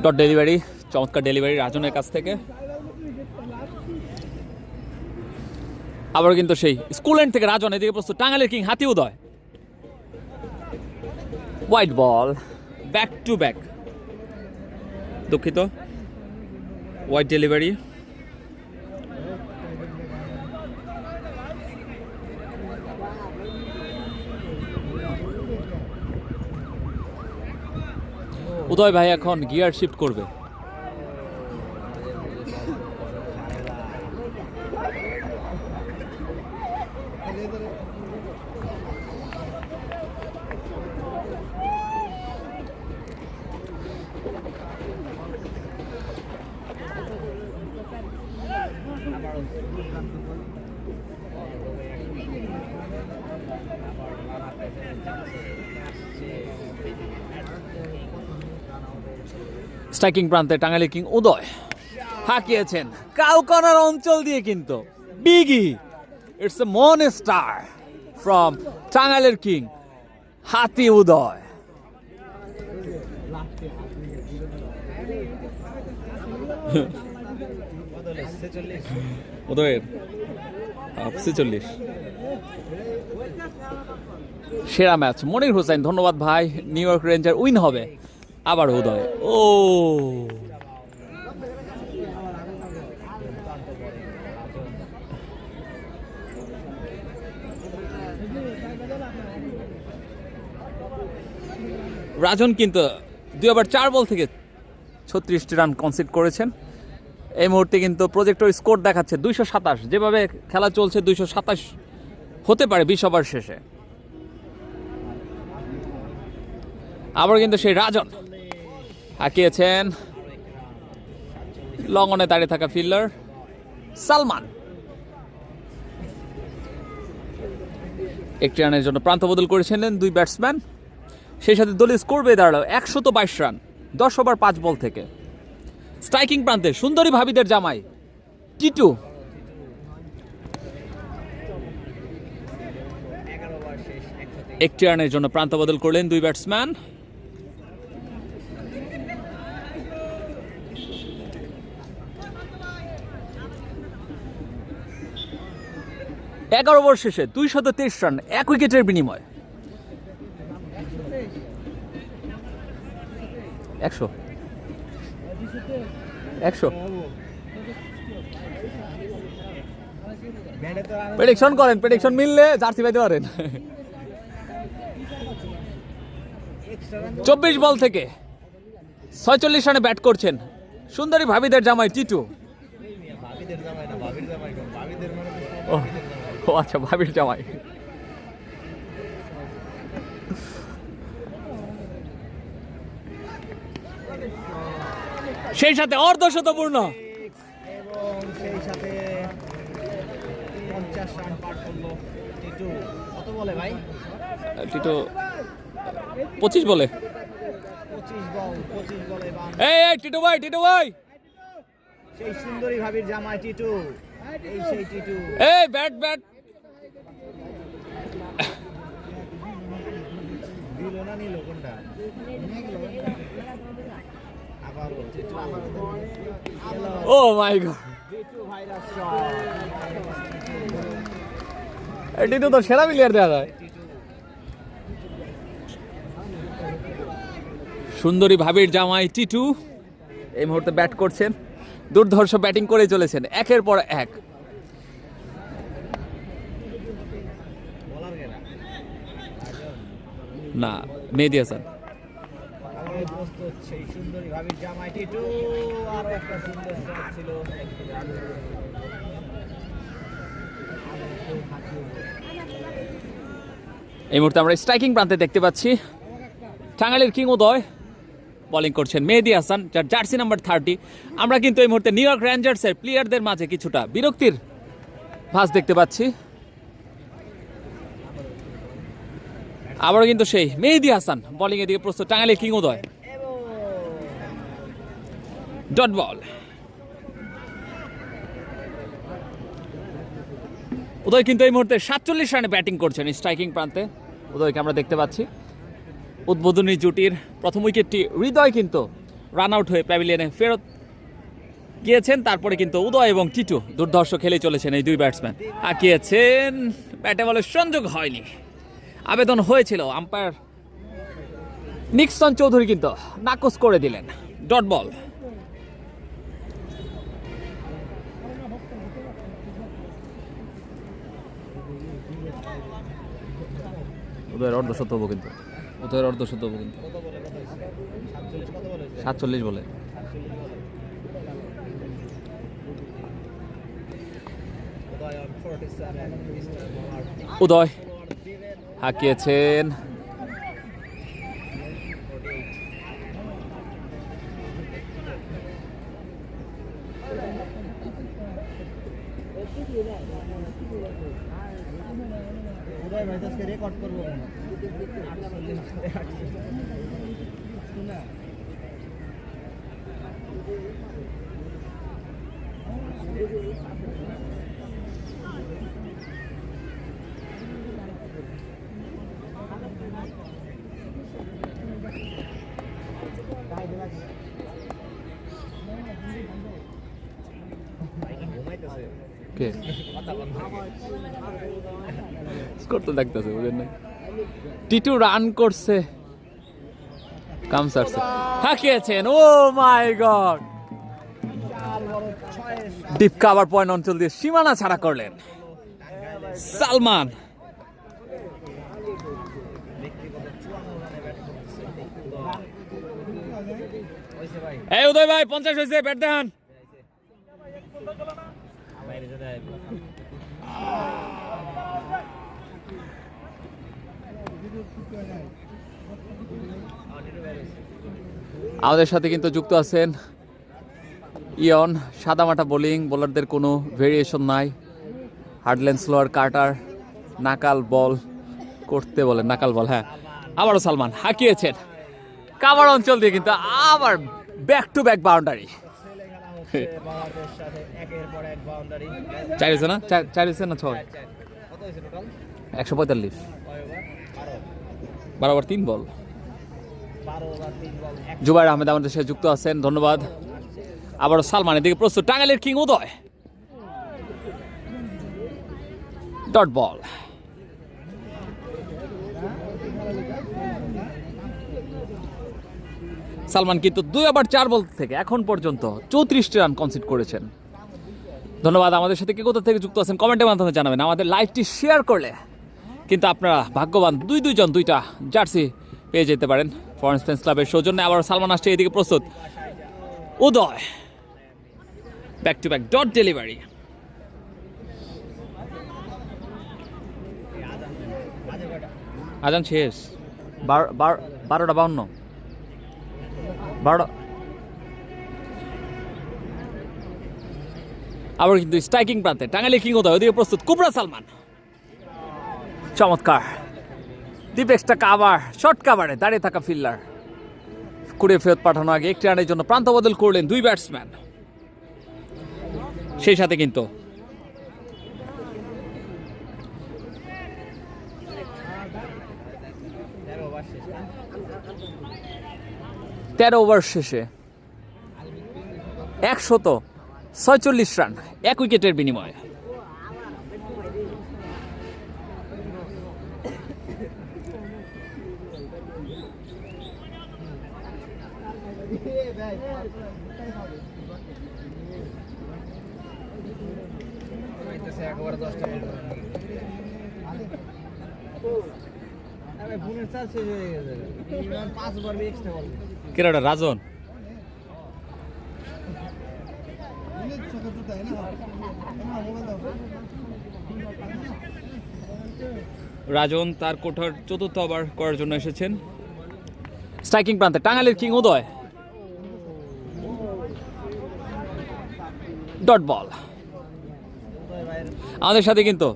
ডট ডেলিভারি, চমৎকার ডেলিভারি রাজনের কাছ থেকে। আবার কিন্তু সেই স্কুল এন্ড থেকে রাজন, এদিকে প্রস্তুত টাঙ্গাইলের কিং হাতি Uday. Wide ball, back to back, দুঃখিত, হোয়াইট ডেলিভারি। উদয় ভাই এখন গিয়ার শিফট করবে। স্ট্রাইকিং প্রান্তে টাঙ্গাইলের কিং উদয়। হাঁকিয়েছেন কাউকানার অঞ্চল দিয়ে, কিন্তু biggie it's a monster from টাঙ্গাইলের কিং হাতি উদয়। উদয়ের 46 সেরা ম্যাচ মনির হোসেন, ধন্যবাদ ভাই। নিউ ইয়র্ক রেঞ্জার উইন হবে আবার উদয়। ও রাজন কিন্তু 2 ওভার 4 বল থেকে 36টি রান কনসিড করেছেন। এই মুহূর্তে কিন্তু প্রজেক্টর স্কোর দেখাচ্ছে 227, যেভাবে খেলা চলছে 227 হতে পারে 20 ওভার শেষে। আবার কিন্তু সেই রাজন হাঁকিয়েছেন লং অনে দাঁড়িয়ে থাকা ফিল্ডার সালমান। একটি রানের জন্য প্রান্ত বদল করেছিলেন 2 ব্যাটসম্যান। সেই সাথে দলীয় স্কোর বেয়ে দাঁড়ালো 122 রান 10 ওভার 5 বল থেকে। স্ট্রাইকিং প্রান্তে সুন্দরী ভাবিদের জামাই টিটু। 11 ওভার শেষ 103। একটি রানের জন্য প্রান্ত বদল করলেন 2 ব্যাটসম্যান। এগারো ওভার শেষে 223 রান 1 উইকেটের বিনিময়। 100 ব্যাটে তো আর প্রেডিকশন করেন, প্রেডিকশন মিললে জার্সি পাইতে পারেন। এক্সট্রা রান 24 বল থেকে 46 রানে ব্যাট করছেন সুন্দরী ভাবিদের জামাই টিটু। ভাবিদের জামাই না, ভাবির জামাই কেন? ভাবিদের মানে ও ও আচ্ছা, ভাবির জামাই। সেই সাথে অর্ধশতপূর্ণ এবং সেই সাথে 50 রান পার করলো টিটু। কত বলে ভাই? টিটু 25 বলে। 25 বলে বান। এই টিটু ভাই, টিটু ভাই, সেই সুন্দরী ভাবির জামাই টিটু, এই সেই টিটু। এই ব্যাট ব্যাট। দিল না নিল কোনটা? আবার Titu, hello oh my god, Titu virus shot. Titu তো সেরা প্লেয়ার দেওয়া যায়। সুন্দরী ভাবির জামাই টিটু এই মুহূর্তে ব্যাট করছেন, দুর্ধর্ষ ব্যাটিং করে চলেছেন একের পর এক। বলার গেরা না, মেহেদী হাসান। আবার প্রস্তুত সেই সুন্দরী ভাবির জামাই টিটু। আরো একটা সুন্দর শট ছিল। এই মুহূর্তে আমরা স্ট্রাইকিং প্রান্তে দেখতে পাচ্ছি টাঙ্গাইলের কিং উদয় বোলিং করছেন মেহেদী হাসান, যার জার্সি নাম্বার 30। আমরা কিন্তু এই মুহূর্তে নিউ ইয়র্ক রেঞ্জার্সের প্লেয়ারদের মাঝে কিছুটা বিরক্তির ভাঁজ দেখতে পাচ্ছি। আবারও কিন্তু সেই মেহেদী হাসান বোলিং এর দিকে প্রস্তুত টাঙ্গাইলের কিং উদয়। Dot ball. উদয় কিন্তু এই মুহূর্তে 47 রানে ব্যাটিং করছেন স্ট্রাইকিং প্রান্তে। উদয়কে আমরা দেখতে পাচ্ছি। উদ্বোধনী জুটির প্রথম উইকেটটি হৃদয় কিন্তু রান আউট হয়ে প্যাভিলিয়নে ফেরত গিয়েছেন। তারপরে কিন্তু উদয় এবং টিটু দুর্ধর্ষ খেলে চলেছেন এই 2 ব্যাটসম্যান। আঁকিয়েছেন, ব্যাটে বলে সংযোগ হয়নি, আবেদন হয়েছিল, আম্পায়ার নিক্সন চৌধুরী কিন্তু নাকচ করে দিলেন। Dot ball. উদয়ের অর্ধশত হবো কিন্তু, উদয়ের অর্ধশত হবো কিন্তু। 47 বলে। উদয় হাঁকিয়েছেন, উদয় ভাই আজকে রেকর্ড করবো কেন? কে স্কোর তো দেখতেছে বুঝেন না টিটু রান করছে কাম সারছে হাঁকিয়েছেন ও my god deep cover point অঞ্চল দিয়ে সীমানা ছাড়া করলেন সালমান এই উদয় ভাই 50 হয়েছে ব্যাট দেন আমাদের সাথে কিন্তু যুক্ত আছেন ইয়ন সাদামাটা বোলিং বোলারদের কোনো ভেরিয়েশন নাই হার্ডল্যান্ড স্লোয়ার কার্টার নাকাল বল করতে বলেন নাকাল বল হ্যাঁ আবারও সালমান হাঁকিয়েছেন কাভার অঞ্চল দিয়ে কিন্তু আবার ব্যাক টু ব্যাক বাউন্ডারি চার হয়েছে না চার হয়েছে না 6 145 12 ওভার 3 বল জুবাইর আহমেদ আমাদের সাথে যুক্ত আছেন ধন্যবাদ আবারও সালমানের দিকে প্রস্তুত টাঙ্গাইলের কিং উদয় ডট বল সালমান কিন্তু 2 ওভার 4 বল থেকে এখন পর্যন্ত 34টি রান কনসিড করেছেন ধন্যবাদ আমাদের সাথে কে কোথা থেকে যুক্ত আছেন কমেন্টের মাধ্যমে জানাবেন আমাদের লাইভটি শেয়ার করলে কিন্তু আপনারা ভাগ্যবান দুইজন দুইটা জার্সি পেয়ে যেতে পারেন ফরেন ফ্রেন্ডস ক্লাবের সৌজন্যে আবার সালমান আসছে এদিকে প্রস্তুত Uday back to back dot delivery আজান শেষ 12টা 52 12 আবার কিন্তু স্ট্রাইকিং প্রান্তে টাঙ্গাইলে কিং উদয় ওদিকে প্রস্তুত কুবরা সালমান চমৎকার ডিপ এক্সট্রা কাভার শর্ট কাভারে দাঁড়িয়ে থাকা ফিল্ডার কুড়ে ফেরত পাঠানো আগে একটি রানের জন্য প্রান্ত বদল করলেন 2 ব্যাটসম্যান সেই সাথে কিন্তু তেরো ওভার শেষে 146 রান 1 উইকেটের বিনিময়ে কেরাটা রাজন রাজন তার কোঠার চতুর্থ ওভার করার জন্য এসেছেন স্ট্রাইকিং প্রান্তে টাঙ্গাইলের কিং উদয় ডট বল আমাদের সাথে কিন্তু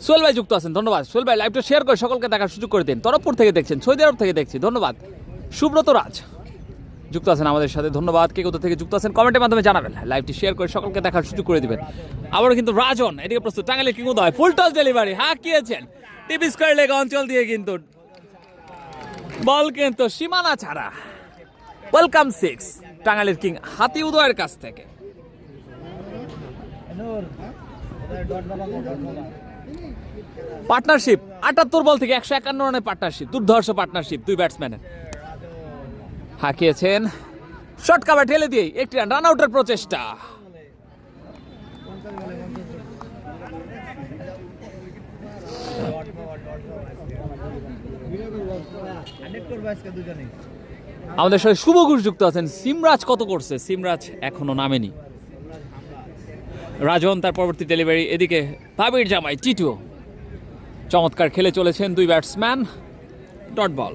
সোহেল ভাই যুক্ত আছেন ধন্যবাদ সোহেল ভাই লাইভটা শেয়ার করে সকলকে দেখার সুযোগ করে দিন তরফপুর থেকে দেখছেন সৌদি আরব থেকে দেখছি ধন্যবাদ সুব্রত রাজ যুক্ত আছেন আমাদের সাথে ধন্যবাদ কে কোথা থেকে যুক্ত আছেন কমেন্টের মাধ্যমে জানাবেন লাইভটি শেয়ার করে সকলকে দেখার সুযোগ করে দিবেন আবারও কিন্তু রাজন এদিকে প্রস্তুত টাঙ্গাইলের কিং উদয় ফুল টস ডেলিভারি হাঁকিয়েছেন টিপি স্কয়ার লেগ অঞ্চল দিয়ে কিন্তু বল কিন্তু সীমানা ছাড়া ওয়েলকাম 6 টাঙ্গাইলের কিং হাতি উদয়ের কাছ থেকে পার্টনারশিপ 78 বল থেকে 151 রানের পার্টনারশিপ দুর্ধর্ষ পার্টনারশিপ 2 ব্যাটসম্যানের হাঁকিয়েছেন শর্ট কাভার ঠেলে দিয়ে একটি রান আউটের প্রচেষ্টা আমাদের সাথে শুভ ঘোষ যুক্ত আছেন সিমরাজ কত করছে সিমরাজ এখনো নামেনি রাজন তার পরবর্তী ডেলিভারি এদিকে ভাবির জামাই টিটু চমৎকার খেলে চলেছেন 2 ব্যাটসম্যান ডট বল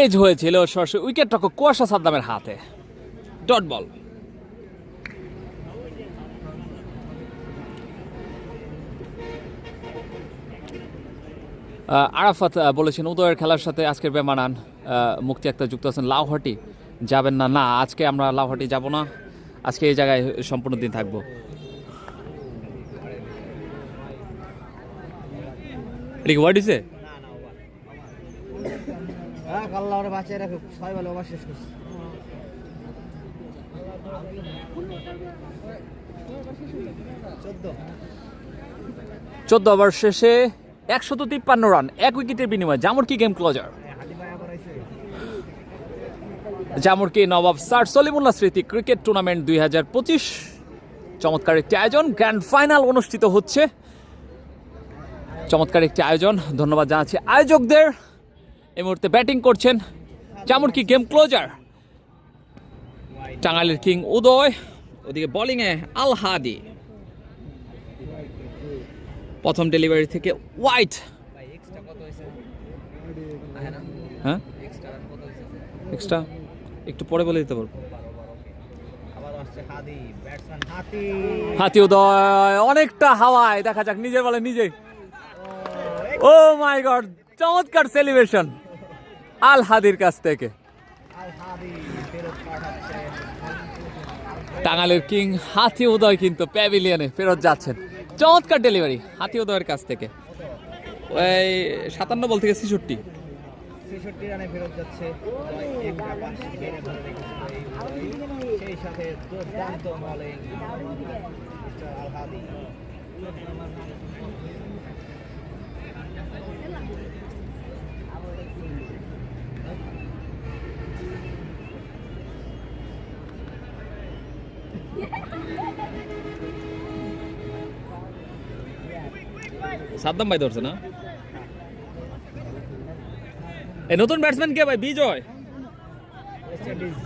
এজ হয়েছিল সরাসরি উইকেট রক্ষক কুয়াশা সাদ্দামের হাতে ডট বল আরাফাত বলেছেন উদয়ের খেলার সাথে আজকের বেমানান মুক্তি আক্তার যুক্ত আছেন লাউহাটি যাবেন না না আজকে আমরা লাউহাটি যাব না আজকে এই জায়গায় সম্পূর্ণ দিন থাকবো। এটা কি ওয়ার্ড হয়েছে? না ওভার আল্লাহ ওরে বাঁচিয়ে রাখুক, 6 বলে ওভার শেষ করছে। 14 ওভার শেষে 153 রান, 1 উইকেটের বিনিময়ে জামুরকি গেম ক্লোজার। হাদি ভাই আবার আইছে। জামুরকি নবাব স্যার সলিমুল্লাহ স্মৃতি ক্রিকেট টুর্নামেন্ট 2025 চমৎকার একটি আয়োজন, গ্র্যান্ড ফাইনাল অনুষ্ঠিত হচ্ছে। চমৎকার একটি আয়োজন, ধন্যবাদ জানাচ্ছি আয়োজকদের। এই মুহূর্তে ব্যাটিং করছেন জামুরকি গেম ক্লোজার, টাঙ্গাইলের কিং উদয়, ওদিকে বোলিংয়ে আল হাদি। প্রথম ডেলিভারি থেকে হোয়াইট। ভাই এক্সট্রা কত হইছে? আহে না হ্যাঁ, এক্সট্রা রান কত হইছে? এক্সট্রা একটু পরে বলে দিতে পারবো। আবার আসছে হাদি, ব্যাটসম্যান হাতি। হাতি উদয় অনেকটা হাওয়ায়, দেখা যাক নিজের বলে নিজেই। ও মাই গড, চমৎকার সেলিব্রেশন আল হাদির কাছ থেকে। আল হাদি ফেরত পাঠাচ্ছে। টাঙ্গাইলের কিং হাতি উদয় কিন্তু প্যাভিলিয়নে ফেরত যাচ্ছেন। চমৎকার ডেলিভারি হাতি উদয়ের কাছ থেকে। ওই 57 বল থেকে 66। 66 রানে ফেরত যাচ্ছে। একটা পাস কেড়ে ধরে রেখেছিল সেই সাথে দুর্দান্ত বোলিং মিস্টার আল হাদি। সাদ্দাম ভাই ধরছে না? এই নতুন ব্যাটসম্যান কে ভাই? বিজয়, ওয়েস্ট ইন্ডিজ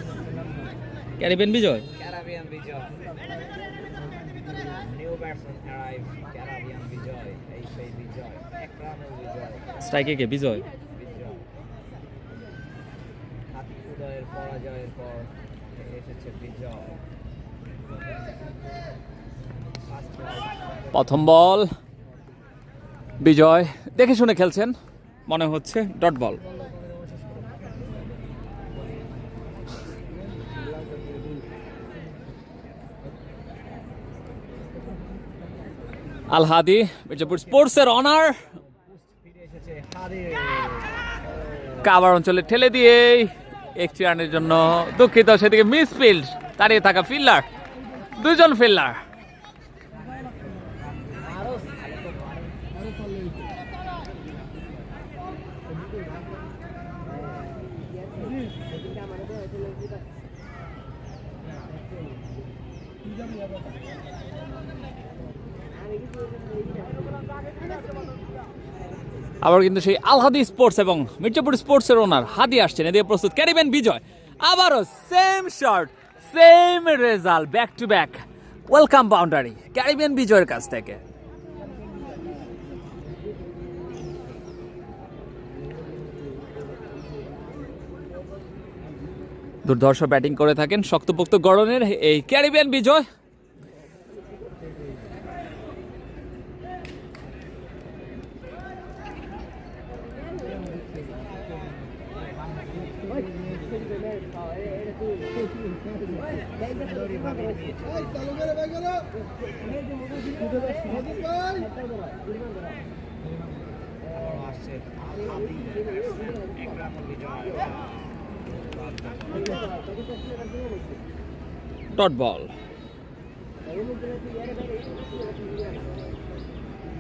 ক্যারিবিয়ান বিজয়। ক্যারাবিয়ান বিজয়, নিউ ব্যাটসম্যান অ্যারাইভ, ক্যারাবিয়ান বিজয়, এই সেই বিজয়, এক রানের বিজয়। স্ট্রাইকে কে? বিজয়। বিজয় হাতি উদয়ের পরাজয়ের পর এসেছে বিজয়। প্রথম বল বিজয় দেখে শুনে খেলছেন মনে হচ্ছে, ডট বল। আল হাদি মির্জাপুর স্পোর্টসের অনার, ফিরে এসেছে হাদি। কাভার অঞ্চলে ঠেলে দিয়ে একটি রানের জন্য দুঃখিত, সেদিকে মিস ফিল্ড, দাঁড়িয়ে থাকা ফিল্ডার, দুজন ফিল্ডার। আবার কিন্তু সেই আলহাদি স্পোর্টস এবং মির্জাপুর স্পোর্টসের ওনার হাদি আসছেন, এদিকে প্রস্তুত ক্যারিবিয়ান বিজয়। আবারও same shot, same result, back to back welcome boundary Caribbean বিজয়ের কাছ থেকে। দুর্ধর্ষ ব্যাটিং করে থাকেন শক্তপোক্ত গড়নের এই ক্যারিবিয়ান বিজয়। Dot ball.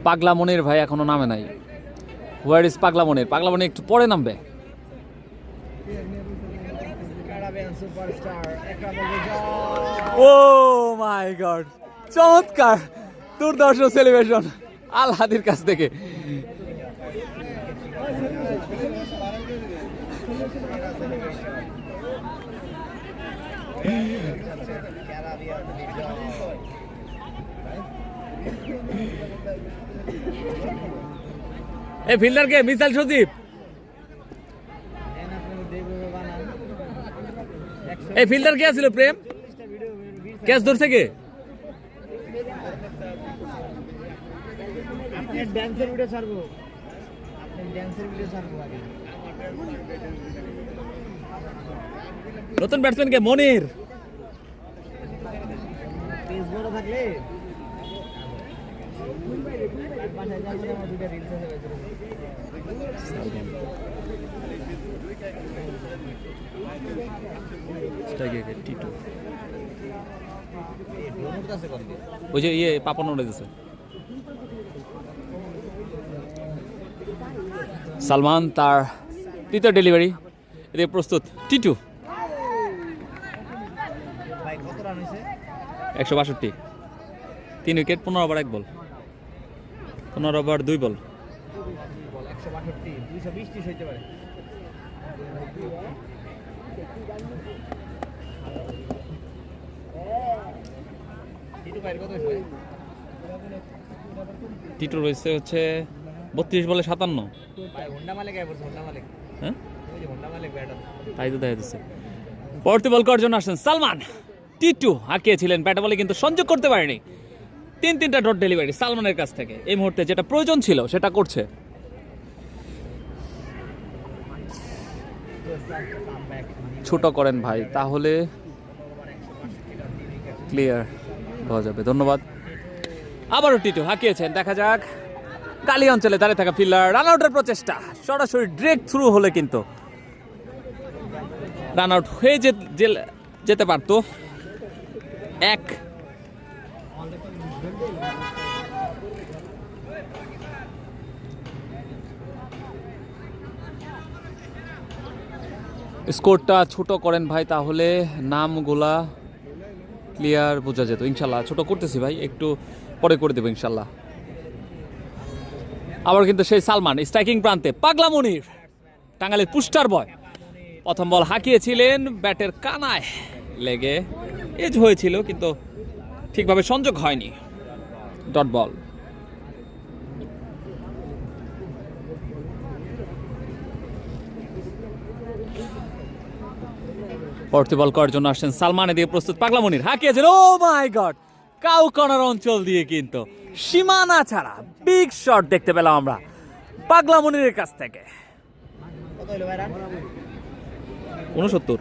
পাগলা মনির ভাই এখনো নামে নাই। হোয়ার ইজ পাগলা মনির? পাগলা মনির একটু পরে নামবে। ও মাই গড, চমৎকার দুর্ধর্ষ সেলিব্রেশন আল হাদির কাছ থেকে। এই ফিল্ডার কে? মিসাইল সজীব। এই ফিল্ডার কে আছিল? প্রেম ক্যাচ ধরছে কে? ড্যান্সের ভিডিও ছাড়বো, ড্যান্সের ভিডিও ছাড়বো আগে। নতুন ব্যাটসম্যান কে? মনির। থাকলে বাসায় যাবো না, আমার দুইটা রিলস আছে টিটু এই ড্রোন উঠতেছে কোন দিকে? ওই যে ইয়ে পাপন উড়ে দিছে। সালমান তার তৃতীয় ডেলিভারি, এদিকে প্রস্তুত টিটু। ভাই কত রান হয়েছে? 162, 3 উইকেট, 15 ওভার 1 বল, 15 ওভার 2 বল। বল 162, 220 টি হইতে পারে। টিটু ভাই কত হয়েছে? টিটু রয়েছে হচ্ছে 32 বলে 57। ভাই হোন্ডা মালিক আই বলছে, হোন্ডা মালিক, হ্যাঁ ওই যে হোন্ডা মালিক ব্যাটার। তাই তো দেখা যাচ্ছে। পরবর্তী বল করার জন্য আসছেন সালমান। টিটু হাঁকিয়েছিলেন ব্যাটে বলে, কিন্তু সংযোগ করতে পারেনি। 3-3টা ডট ডেলিভারি সালমানের কাছ থেকে। এই মুহূর্তে যেটা প্রয়োজন ছিল সেটা করছে। ছোট করেন ভাই, তাহলে ক্লিয়ার হয়ে যাবে। ধন্যবাদ। আবারও টিটু হাঁকিয়েছেন, দেখা যাক। কালী অঞ্চলে দাঁড়িয়ে থাকা ফিল্ডার রান আউটের প্রচেষ্টা, সরাসরি ডিরেক্ট থ্রু হলে কিন্তু রান আউট হয়ে যেতে পারত। 1 স্কোরটা ছোট করেন ভাই, তাহলে নামগুলা ক্লিয়ার বোঝা যেত। ইনশাল্লাহ ছোট করতেছি ভাই, একটু পরে করে দেবো ইনশাল্লাহ। আবার কিন্তু সেই সালমান স্ট্রাইকিং প্রান্তে, পাগলা মনির টাঙ্গাইলের পুস্টার বয়। প্রথম বল হাঁকিয়েছিলেন, ব্যাটের কানায় লেগে এজ হয়েছিল, কিন্তু ঠিকভাবে সংযোগ হয়নি। Dot ball. পরবর্তী বল করার জন্য আসছেন সালমান, এদিকে প্রস্তুত পাগলা মনির হাঁকিয়েছেন। ও মাই গড, কাউ কর্নার অঞ্চল দিয়ে কিন্তু সীমানা ছাড়া বিগ শট দেখতে পেলাম আমরা পাগলা মনিরের কাছ থেকে। কত হলো ভাই রান? 69।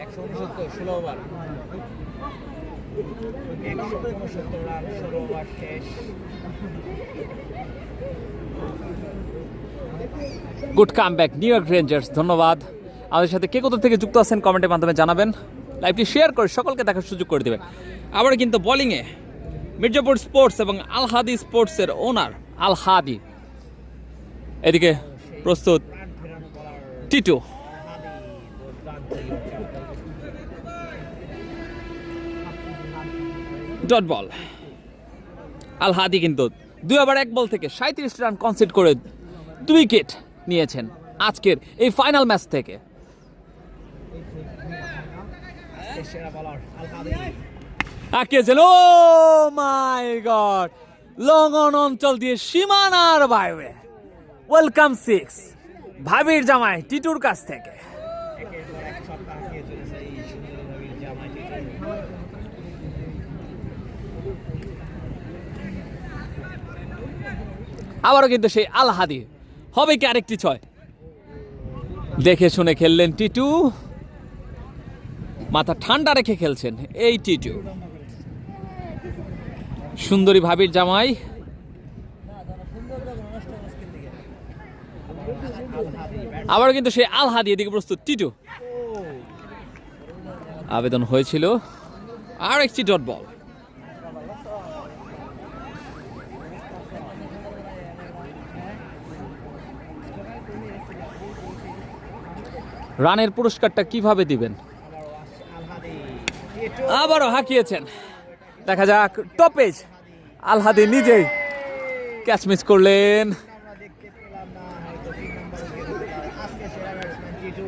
169, 16 ওভার। 169 রান, 16 ওভার শেষ। Good come back New York Rangers. ধন্যবাদ। আমাদের সাথে কে কোথা থেকে যুক্ত আছেন কমেন্টের মাধ্যমে জানাবেন। লাইভটি শেয়ার করে সকলকে দেখার সুযোগ করে দেবেন। আবার কিন্তু বোলিংয়ে মির্জাপুর স্পোর্টস এবং আল হাদি স্পোর্টসের ওনার আল হাদি। এদিকে প্রস্তুত রান ফেরানো বলার টিটু। হাদি দুর্দান্ত। Dot ball. আল হাদি কিন্তু 2 ওভার 1 বল থেকে 37 রান কনসিড করে 2 উইকেট নিয়েছেন আজকের এই ফাইনাল ম্যাচ থেকে। সেরা বলার আল হাদি। আঁকিয়েছেন, ও মাই গড, লং অন অঞ্চল দিয়ে সীমানার বাইরে। ওয়েলকাম 6 ভাবির জামাই টিটুর কাছ থেকে। একের পর এক ছক্কা হাঁকিয়ে চলেছে এই সুন্দরী ভাবির জামাই টিটু। আবারও কিন্তু সেই আল হাদি, হবে কি আরেকটি 6? দেখে শুনে খেললেন টিটু, মাথা ঠান্ডা রেখে খেলছেন এই টিটু। সুন্দরী ভাবির জামাই। আবারও কিন্তু সেই আল হাদি, এদিকে প্রস্তুত টিটু। আবেদন হয়েছিল আর একটি ডট বল। রানের পুরস্কারটা কিভাবে দিবেন? আল হাদি টিটু। আবারও হাঁকিয়েছেন, দেখা যাক টপেজ। আল হাদি নিজেই ক্যাচ মিস করলেন। আমরা দেখতে পেলাম না, হয়তো 3 নম্বর উইকেট। আজকে সেরা ব্যাটসম্যান টিটু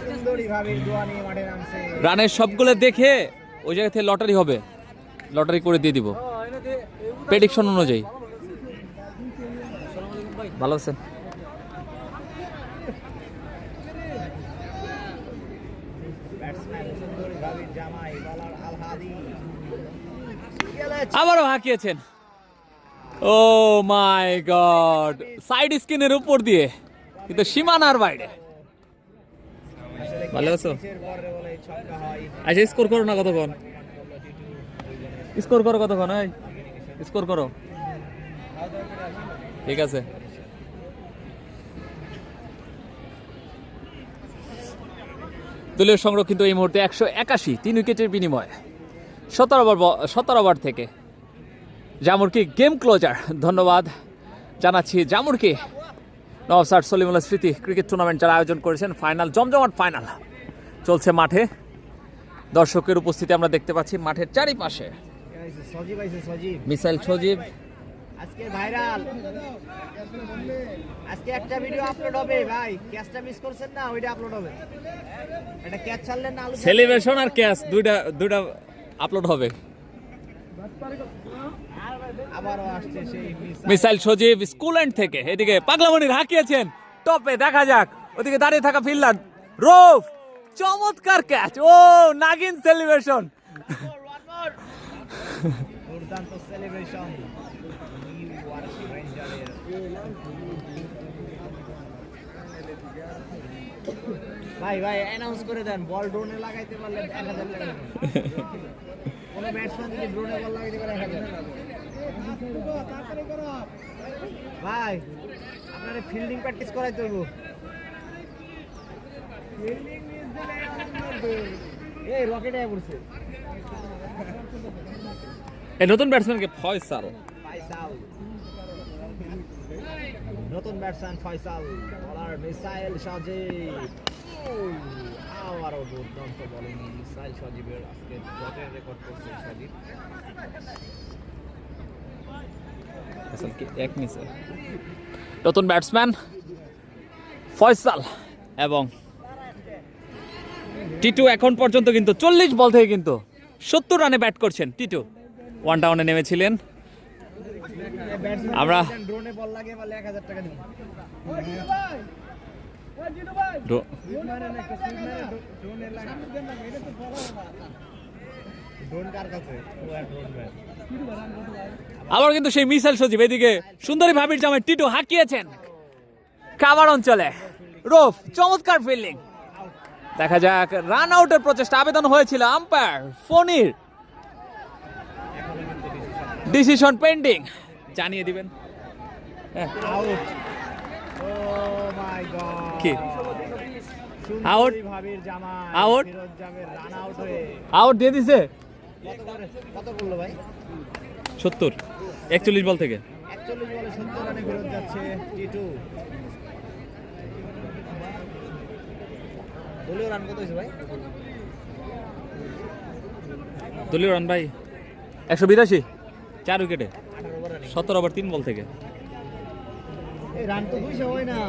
সুন্দরী ভাবির দোয়া নিয়ে মাঠে নামছে। রানের সবগুলো দেখে ওই জায়গা থেকে লটারি হবে, লটারি করে দিয়ে দিব প্রেডিকশন অনুযায়ী। ভালো আছেন? ব্যাটসম্যান সুন্দরী ভাবির জামাই বলার আল হাদি। আবারও হাঁকিয়েছেন। ও মাই গড, সাইড স্ক্রিনের উপর দিয়ে, কিন্তু সীমানার বাইরে। ভালো আছো? নিচের বলে বলে ছক্কা হয়। আচ্ছা, স্কোর করো না কতক্ষণ। স্কোর করো কতক্ষণ? এই স্কোর করো। ঠিক আছে। দলীয় সংরক্ষিত এই মুহূর্তে 181, 3 উইকেটের বিনিময়ে 17 ওভার থেকে জামুরকি গেম ক্লোজার। ধন্যবাদ জানাচ্ছি জামুরকি নবাব স্যার সলিমুল্লাহ স্মৃতি ক্রিকেট টুর্নামেন্ট যারা আয়োজন করেছেন। ফাইনাল, জমজমাট ফাইনাল চলছে মাঠে। দর্শকের উপস্থিতি আমরা দেখতে পাচ্ছি মাঠের চারিপাশে। সজীব আইছে, সজীব মিসাইল সজীব আজকে ভাইরাল। আজকে একটা ভিডিও আপলোড হবে ভাই, ক্যাচটা মিস করছেন না, ওইটা আপলোড হবে। এটা ক্যাচ ছাড়লেন না, আলু সেলিব্রেশন আর ক্যাচ দুইটা আপলোড হবে। আবারও আসছে সেই মিসাইল সজীব স্কুল এন্ড থেকে এদিকে পাগলামণির হাঁকিয়েছেন টপে, দেখা যাক। ওদিকে দাঁড়িয়ে থাকা ফিল্ডার রৌফ, চমৎকার ক্যাচ। ও নাগিন সেলিব্রেশন, দুর্দান্ত সেলিব্রেশন। ভাই ভাই অ্যানাউন্স করে দেন, বল ড্রোনে লাগাইতে পারলে 1000 টাকা দেবেন। কোন ব্যাটসম্যান যদি ড্রোনে বল লাগাইতে পারে 1000 টাকা। ভাই আপনারা ফিল্ডিং প্র্যাকটিস করাইতে হইব। ফিল্ডিং মিস দিলে এই রকেট আয়া পড়ছে। এই নতুন ব্যাটসম্যানকে ফয়সাল, নতুন ব্যাটসম্যান ফয়সাল, বলার মিসাইল সজীব। আবারও দুর্দান্ত বোলিং মিসাইল সজীবের, আজকে ডটের রেকর্ড করছে সজীব। এক মিসে নতুন ব্যাটসম্যান ফয়সাল এবং টিটু এখন পর্যন্ত কিন্তু 40 বল থেকে কিন্তু 70 রানে ব্যাট করছেন টিটু। 1 ডাউনে নেমেছিলেন। আমরা ড্রোনে বল লাগে বলে 1000 টাকা দিন। ড্রোন কার কাছে? আবার কিন্তু সেই মিসাইল সজীব এদিকে সুন্দরী ভাবির জামাই টিটু হাঁকিয়েছেন খাবার অঞ্চলে। রৌফ চমৎকার ফিল্ডিং। দেখা যাক, রান আউটের প্রচেষ্টা আবেদন হয়েছিল, আম্পায়ার ফনির ডিসিশন পেন্ডিং জানিয়ে দিবেন। আউট। ও মাই গড, কি আউট? ভাবির জামাই আউট, ফিরোজ জামের রান আউট হয়ে আউট দিয়ে দিছে। কত করলো ভাই? 70, 41 বল থেকে 41 বলে 70 রানে ফেরত যাচ্ছে টিটু। দলীয় রান কত হয়েছে ভাই? দলীয় রান ভাই 182, 4 উইকেটে 18 ওভার রানিং। 17 ওভার 3 বল থেকে। এই রান তো 200 হয় না।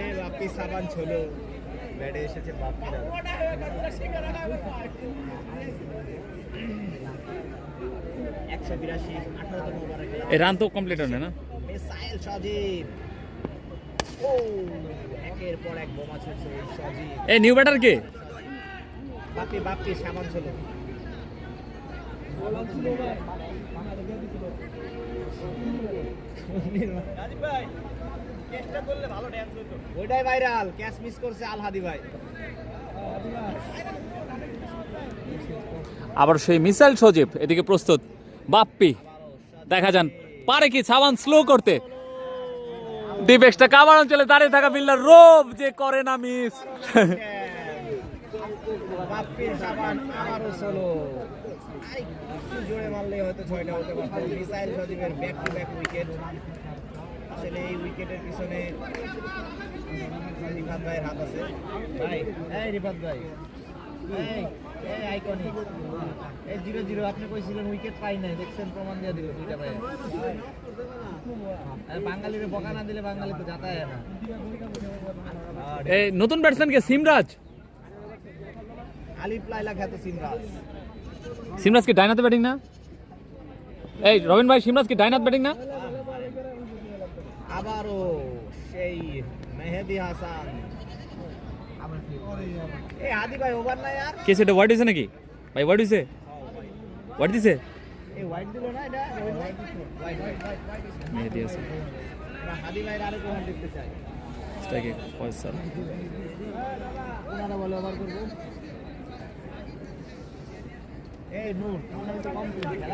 এ বাপি সাবান ছিল, ব্যাটে এসেছে বাপি। 182, 18তম ওভারে এই রান তো কমপ্লিট হয় না। মিসাইল সজীব। ও একের পর এক বোমা ছুটছে এই সজীব। এই নিউ ব্যাটার কে? বাপি সাবান ছিল। ওইটাই ভাইরাল, ক্যাচ মিস করছে আল হাদি ভাই। আবার সেই মিসাইল সজীব এদিকে প্রস্তুত বাপ্পি, দেখা যান পারে কি সাবান স্লো করতে। ডিফেক্সটা কাভার অঞ্চলে দাঁড়িয়ে থাকা ফিল্ডার রোব যে করে না মিস। বাপ্পির সাবান আবারও সোলো। জোরে মারলে হয়তো 6টা হতে পারত। মিসাইল সজীবের ব্যাক টু ব্যাক উইকেট। আসলে এই উইকেটের পিছনে রিফাত ভাইয়ের হাত আছে। ভাই এই রিফাত ভাই, এই আইকনিক, এই 0-0 আপনি কইছিলেন উইকেট পাই নাই, দেখছেন প্রমাণ দিয়ে দিল 2টা ভাই। বাঙালিরে বকা না দিলে বাঙালি তো যাতায় না। এই নতুন ব্যাটসম্যান কে? সিমরাজ, আলিফ লাইলা খ্যাত সিমরাজ। সিমরাজ কি ডাইনাতে ব্যাটিং না? এই রবিন ভাই, সিমরাজ কি ডাইনাত ব্যাটিং না? আবারও সেই মেহেদি হাসান। এই হাদি ভাই ওভার না यार। কে সেটা হোয়াইট হইছে নাকি ভাই? হোয়াইট হইছে, হোয়াইট দিছে। এই হোয়াইট দিল না এটা? হোয়াইট মেহেদি হাসান হাদি ভাই আরো কোন দেখতে চাই। স্ট্রাইকে ফয়সাল। ওনারা বলে ওভার করবো। এই নূর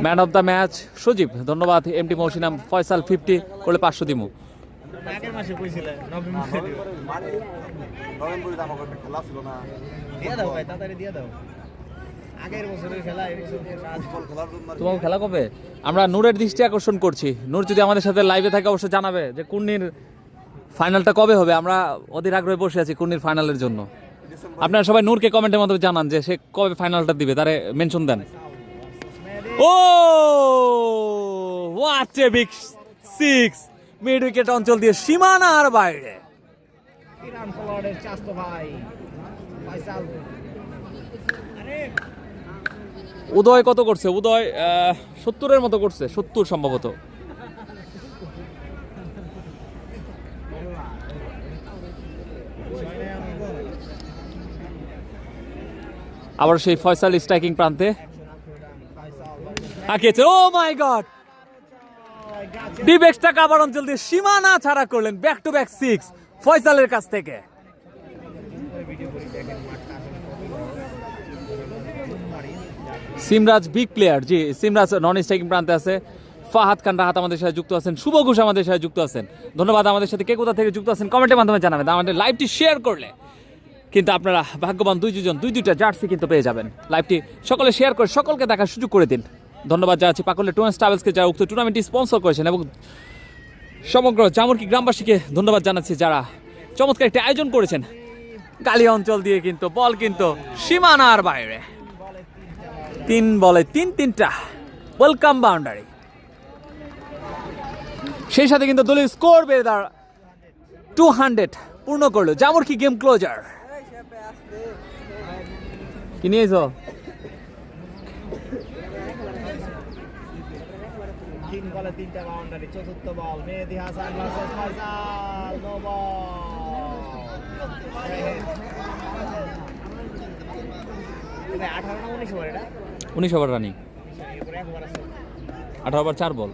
ম্যান অফ দ্য ম্যাচ সজীব, ধন্যবাদ। এমটি মৌসিনাম ফয়সাল 50 করলে 500 দিমু। আগের মাসে কইছিলেন নভেম্বরে দিব। নভেম্বরে আমার একটা খেলা ছিল না, দিয়ে দাও ভাই, তাড়াতাড়ি দিয়ে দাও। আগের বছরের খেলা এই বছর ফুটবল খেলার জন্য আর কি। তোমার খেলা কবে? আমরা নূরের দৃষ্টি আকর্ষণ করছি। নূর যদি আমাদের সাথে লাইভে থাকে অবশ্যই জানাবে যে কুন্নির ফাইনালটা কবে হবে। আমরা অধীর আগ্রহে বসে আছি কুন্নির ফাইনালের জন্য। আপনারা সবাই নূরকে কমেন্টের মাধ্যমে জানান যে সে কবে ফাইনালটা দিবে, তারে মেনশন দেন। Oh what a big 6 mid wicket অঞ্চল দিয়ে সীমানার বাইরে। ইরান ফলোয়ারের চাস্তো ভাই ফয়সাল। উদয় কত করছে? উদয় 70-এর মতো করছে, 70 সম্ভবত। আবার সেই ফয়সাল স্ট্রাইকিং প্রান্তে হাঁকিয়েছে। Oh my god, deep extra cover অঞ্চল দিয়ে সীমানা ছাড়া করলেন। ব্যাক টু ব্যাক 6 ফয়সালের কাছ থেকে। সিমরাজ বিগ প্লেয়ার, জি সিমরাজ নন স্ট্রাইকিং প্রান্তে আছে। ফাহাদ খান রাহাত আমাদের সাথে যুক্ত আছেন, শুভ ঘোষ আমাদের সাথে যুক্ত আছেন। ধন্যবাদ। আমাদের সাথে কে কোথা থেকে যুক্ত আছেন কমেন্টের মাধ্যমে জানাবেন। আমাদের লাইভটি শেয়ার করলে কিন্তু আপনারা ভাগ্যবান, দুইটা জার্সি কিন্তু পেয়ে যাবেন। লাইভটি সকলে শেয়ার করে সকলকে দেখার সুযোগ করে দিন। ধন্যবাদ জানাচ্ছি পাকুলে টুয়ার্স ট্রাভেলসকে, যারা উক্ত টুর্নামেন্টটি স্পন্সর করেছেন, এবং সমগ্র জামুরকি গ্রামবাসীকে ধন্যবাদ জানাচ্ছি যারা চমৎকার একটি আয়োজন করেছেন। গালিয়া অঞ্চল দিয়ে কিন্তু বল কিন্তু সীমানার বাইরে। 3 বলে 3-3টা ওয়েলকাম বাউন্ডারি। সেই সাথে কিন্তু দলীয় স্কোর বেড়ে 200 পূর্ণ করলো জামুরকি গেম ক্লোজার। কি নিয়েছো? 3 বলে 3টা বাউন্ডারি। চতুর্থ ball Mehedi Hasan versus Faisal. No ball. এটা 18 না 19 ওভার? এটা 19 ওভার রানিং, এরপরে 1 ওভার আছে। 18 ওভার 4 বল।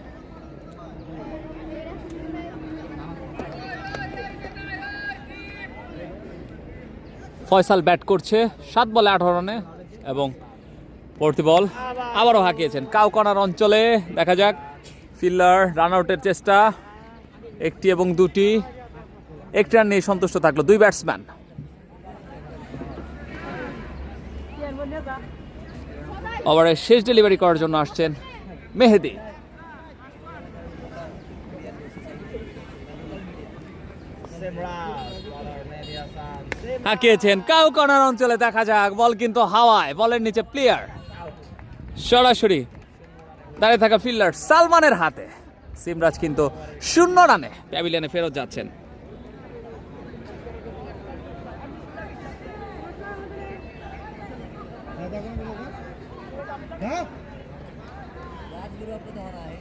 ফয়সাল ব্যাট করছে 7 বলে 18 রানে, এবং পরবর্তী বল আবারও হাঁকিয়েছেন কাউ কর্নার অঞ্চলে। দেখা যাক ফিল্ডার রান আউটের চেষ্টা, একটি এবং দুটি, একটি রান নিয়ে সন্তুষ্ট থাকলো 2 ব্যাটসম্যান। ওভারের শেষ ডেলিভারি করার জন্য আসছেন মেহেদী। সিমরাজ বলার মেহেদী হাসান। হাঁকিয়েছেন কাউ কর্নার অঞ্চলে। দেখা যাক বল কিন্তু হাওয়ায়, বলের নিচে প্লেয়ার সরাসরি দাঁড়িয়ে থাকা ফিল্ডার সালমানের হাতে। সিমরাজ কিন্তু 0 রানে প্যাভিলিয়নে ফেরত যাচ্ছেন।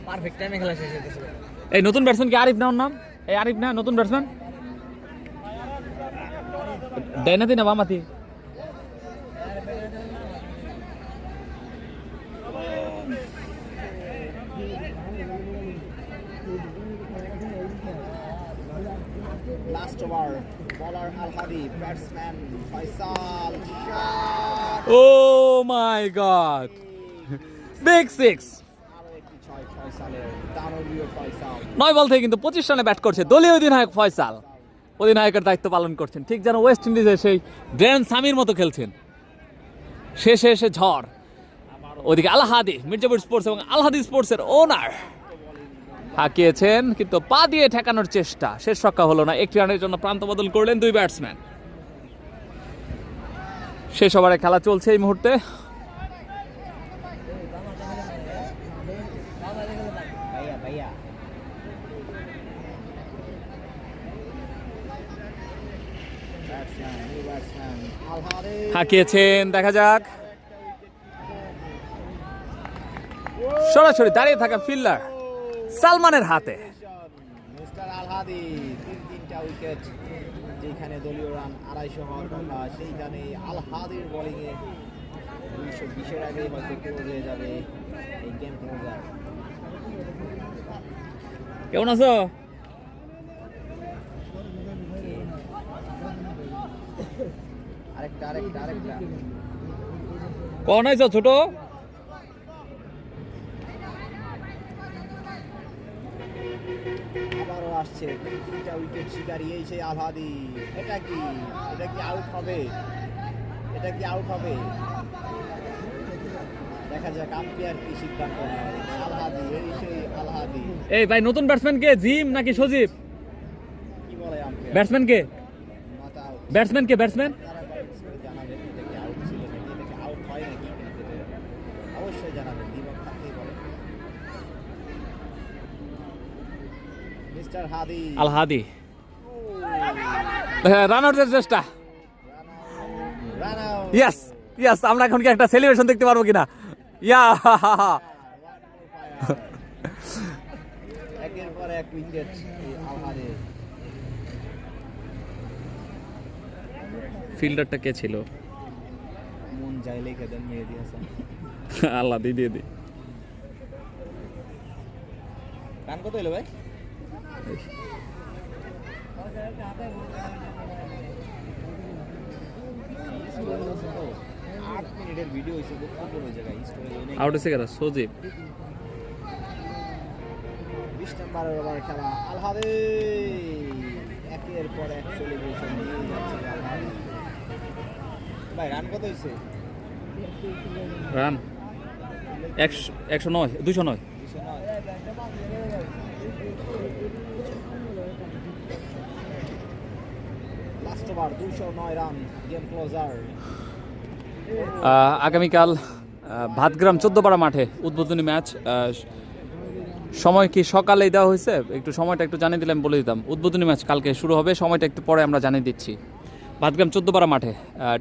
পারফেক্ট টাইমে খেলা শেষ হয়েছে। এই নতুন ব্যাটসম্যান কি আরিফ না? ওর নাম এই আরিফ না? নতুন ব্যাটসম্যান ডাইনাতি না বামাতি? লাস্ট ওভার বলার আল হাদি, batsman Faisal. O my god, big 6। আরো একটি 6 ফয়সালের, দানবীয় ফয়সাল। 9 বল থেকে কিন্তু 25 রানে ব্যাট করছে দলীয় অধিনায়ক ফয়সাল। অধিনায়কের দায়িত্ব পালন করছেন, ঠিক যেন ওয়েস্ট ইন্ডিজের সেই ড্রেন সামির মতো খেলছেন। শেষে এসে ঝড়। ওদিকে আল হাদি, মির্জাপুর স্পোর্টস এবং আল হাদি স্পোর্টসের ওনার হাঁকিয়েছেন, কিন্তু পা দিয়ে ঠেকানোর চেষ্টা, শেষ রক্ষা হলো না। 1 রানের জন্য প্রান্ত বদল করলেন 2 ব্যাটসম্যান। শেষ ওভারে খেলা চলছে এই মুহূর্তে। ভাইয়া ব্যাটসম্যান, নিউ ব্যাটসম্যান আল হাদি। হাঁকিয়েছেন, দেখা যাক। সরাসরি দাঁড়িয়ে থাকা ফিল্ডার সালমানের হাতে। মিস্টার আল হাদি 3টা উইকেট, যেখানে দলীয় রান 250 হওয়ার কথা, সেইখানে আল হাদির বোলিংয়ে 220-এর আগেই হয়তো ক্লোজ হয়ে যাবে এই গেম ক্লোজার। কেমন আছো? আরেকটা কখন আইছো ছোট? আবারও আসছে 3টা উইকেট শিকারি এই সেই আলহাদি। এটা কি আউট হবে? দেখা যাক আম্পায়ার কি সিদ্ধান্ত নেয়। আলহাদি, এই সেই আলহাদি। এই ভাই নতুন ব্যাটসম্যান কে, জিম নাকি সজীব? কি বলে আম্পায়ার? ব্যাটসম্যান কে? মাথা আউট। ব্যাটসম্যান কে? ব্যাটসম্যান আপনারা কমেন্টস করে জানাবেন এটা কি আউট ছিল নাকি, এটা কি আউট হয় নাকি, অবশ্যই জানাবেন, দ্বিমত থাকতেই পারে। মিস্টার হাদি আল হাদি রান আউটের চেষ্টা। Run out. ইয়েস আমরা এখন কি একটা সেলিব্রেশন দেখতে পারবো কিনা? ইয়া একের পর এক উইকেট আলহাদি। ফিল্ডারটা কে ছিল? মন যাই লিখে দেন মেহেদী হাসান। আল্লাহ দিয়ে দি রান কত হলো ভাই? আট মিনিটের ভিডিও হয়েছে, বক্তব্য ওই জায়গায় আউট হয়েছে কেন? সজীব 20 নম্বরের ওভার খেলা। আলহাদি একের পর এক সেলিব্রেশন দিয়ে যাচ্ছে আলহাদি। ভাই রান কত হয়েছে? Run 109 209। Last over 209 run, game closer. আগামীকাল ভাতগ্রাম 14পাড়া মাঠে উদ্বোধনী ম্যাচ। সময় কি সকালেই দেওয়া হয়েছে? একটু সময়টা একটু জানিয়ে দিলে আমি বলে দিতাম। উদ্বোধনী ম্যাচ কালকে শুরু হবে, সময়টা একটু পরে আমরা জানিয়ে দিচ্ছি। ভাতগ্রাম 14পাড়া মাঠে,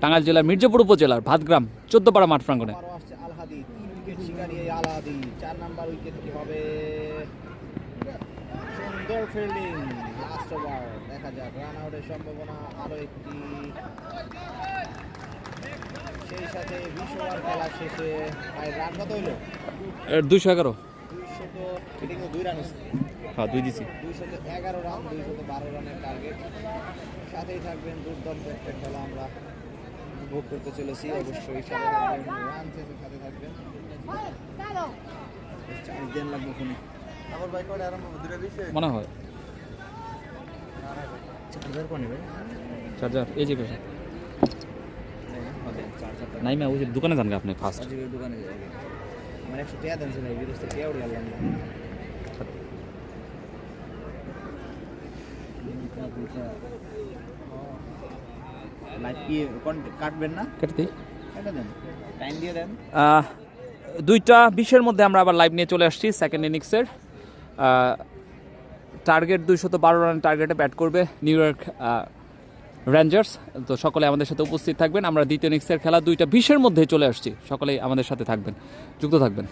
টাঙ্গাইল জেলার মির্জাপুর উপজেলার ভাতগ্রাম 14পাড়া মাঠ প্রাঙ্গণে। আবারও আসছে আলহাদি, 3 উইকেট শিকারি এই আলহাদি। 4 নাম্বার উইকেট কি হবে? সুন্দর ফিল্ডিং, লাস্ট ওভার, দেখা যাক রান আউটের সম্ভাবনা আরো একটি। সেই সাথে 20 ওভার খেলা শেষে ভাই রান কত হইলো? 211। 2 রান হচ্ছে। হ্যাঁ 2 দিছি। 211 রান, 212 রানের টার্গেট। সাথেই থাকবেন, দুর্দান্ত একটা খেলা আমরা উপভোগ করতে চলেছি। অবশ্যই সাথে থাকবেন, রান চেসের সাথে থাকবেন। চার্জ দেন লাগবে ফোনে। আমার ভাই কয়টা আরম্ভ 2:20 মনে হয় চার্জার কোনে ভাই? চার্জার এই যে পেশা চার্জারটা নাই মা, ওই যে দোকানে যান আপনি ফার্স্ট। চার্জারের দোকানে যাবে। আমার 100 টাকা দেন ভাই, বিদেশ থেকে উড়ে আনলাম। লাইভ কি কাটবেন না? কেটে কেটে দেন, টাইম দিয়ে দেন। 2:20 মধ্যে আমরা আবার লাইভ নিয়ে চলে আসছি। সেকেন্ড ইনিংসের টার্গেট 212 রানের টার্গেটে ব্যাট করবে নিউ ইয়র্ক রেঞ্জার্স। তো সকলে আমাদের সাথে উপস্থিত থাকবেন। আমরা দ্বিতীয় ইনিংসের খেলা 2:20 মধ্যে চলে আসছি। সকলেই আমাদের সাথে থাকবেন, যুক্ত থাকবেন।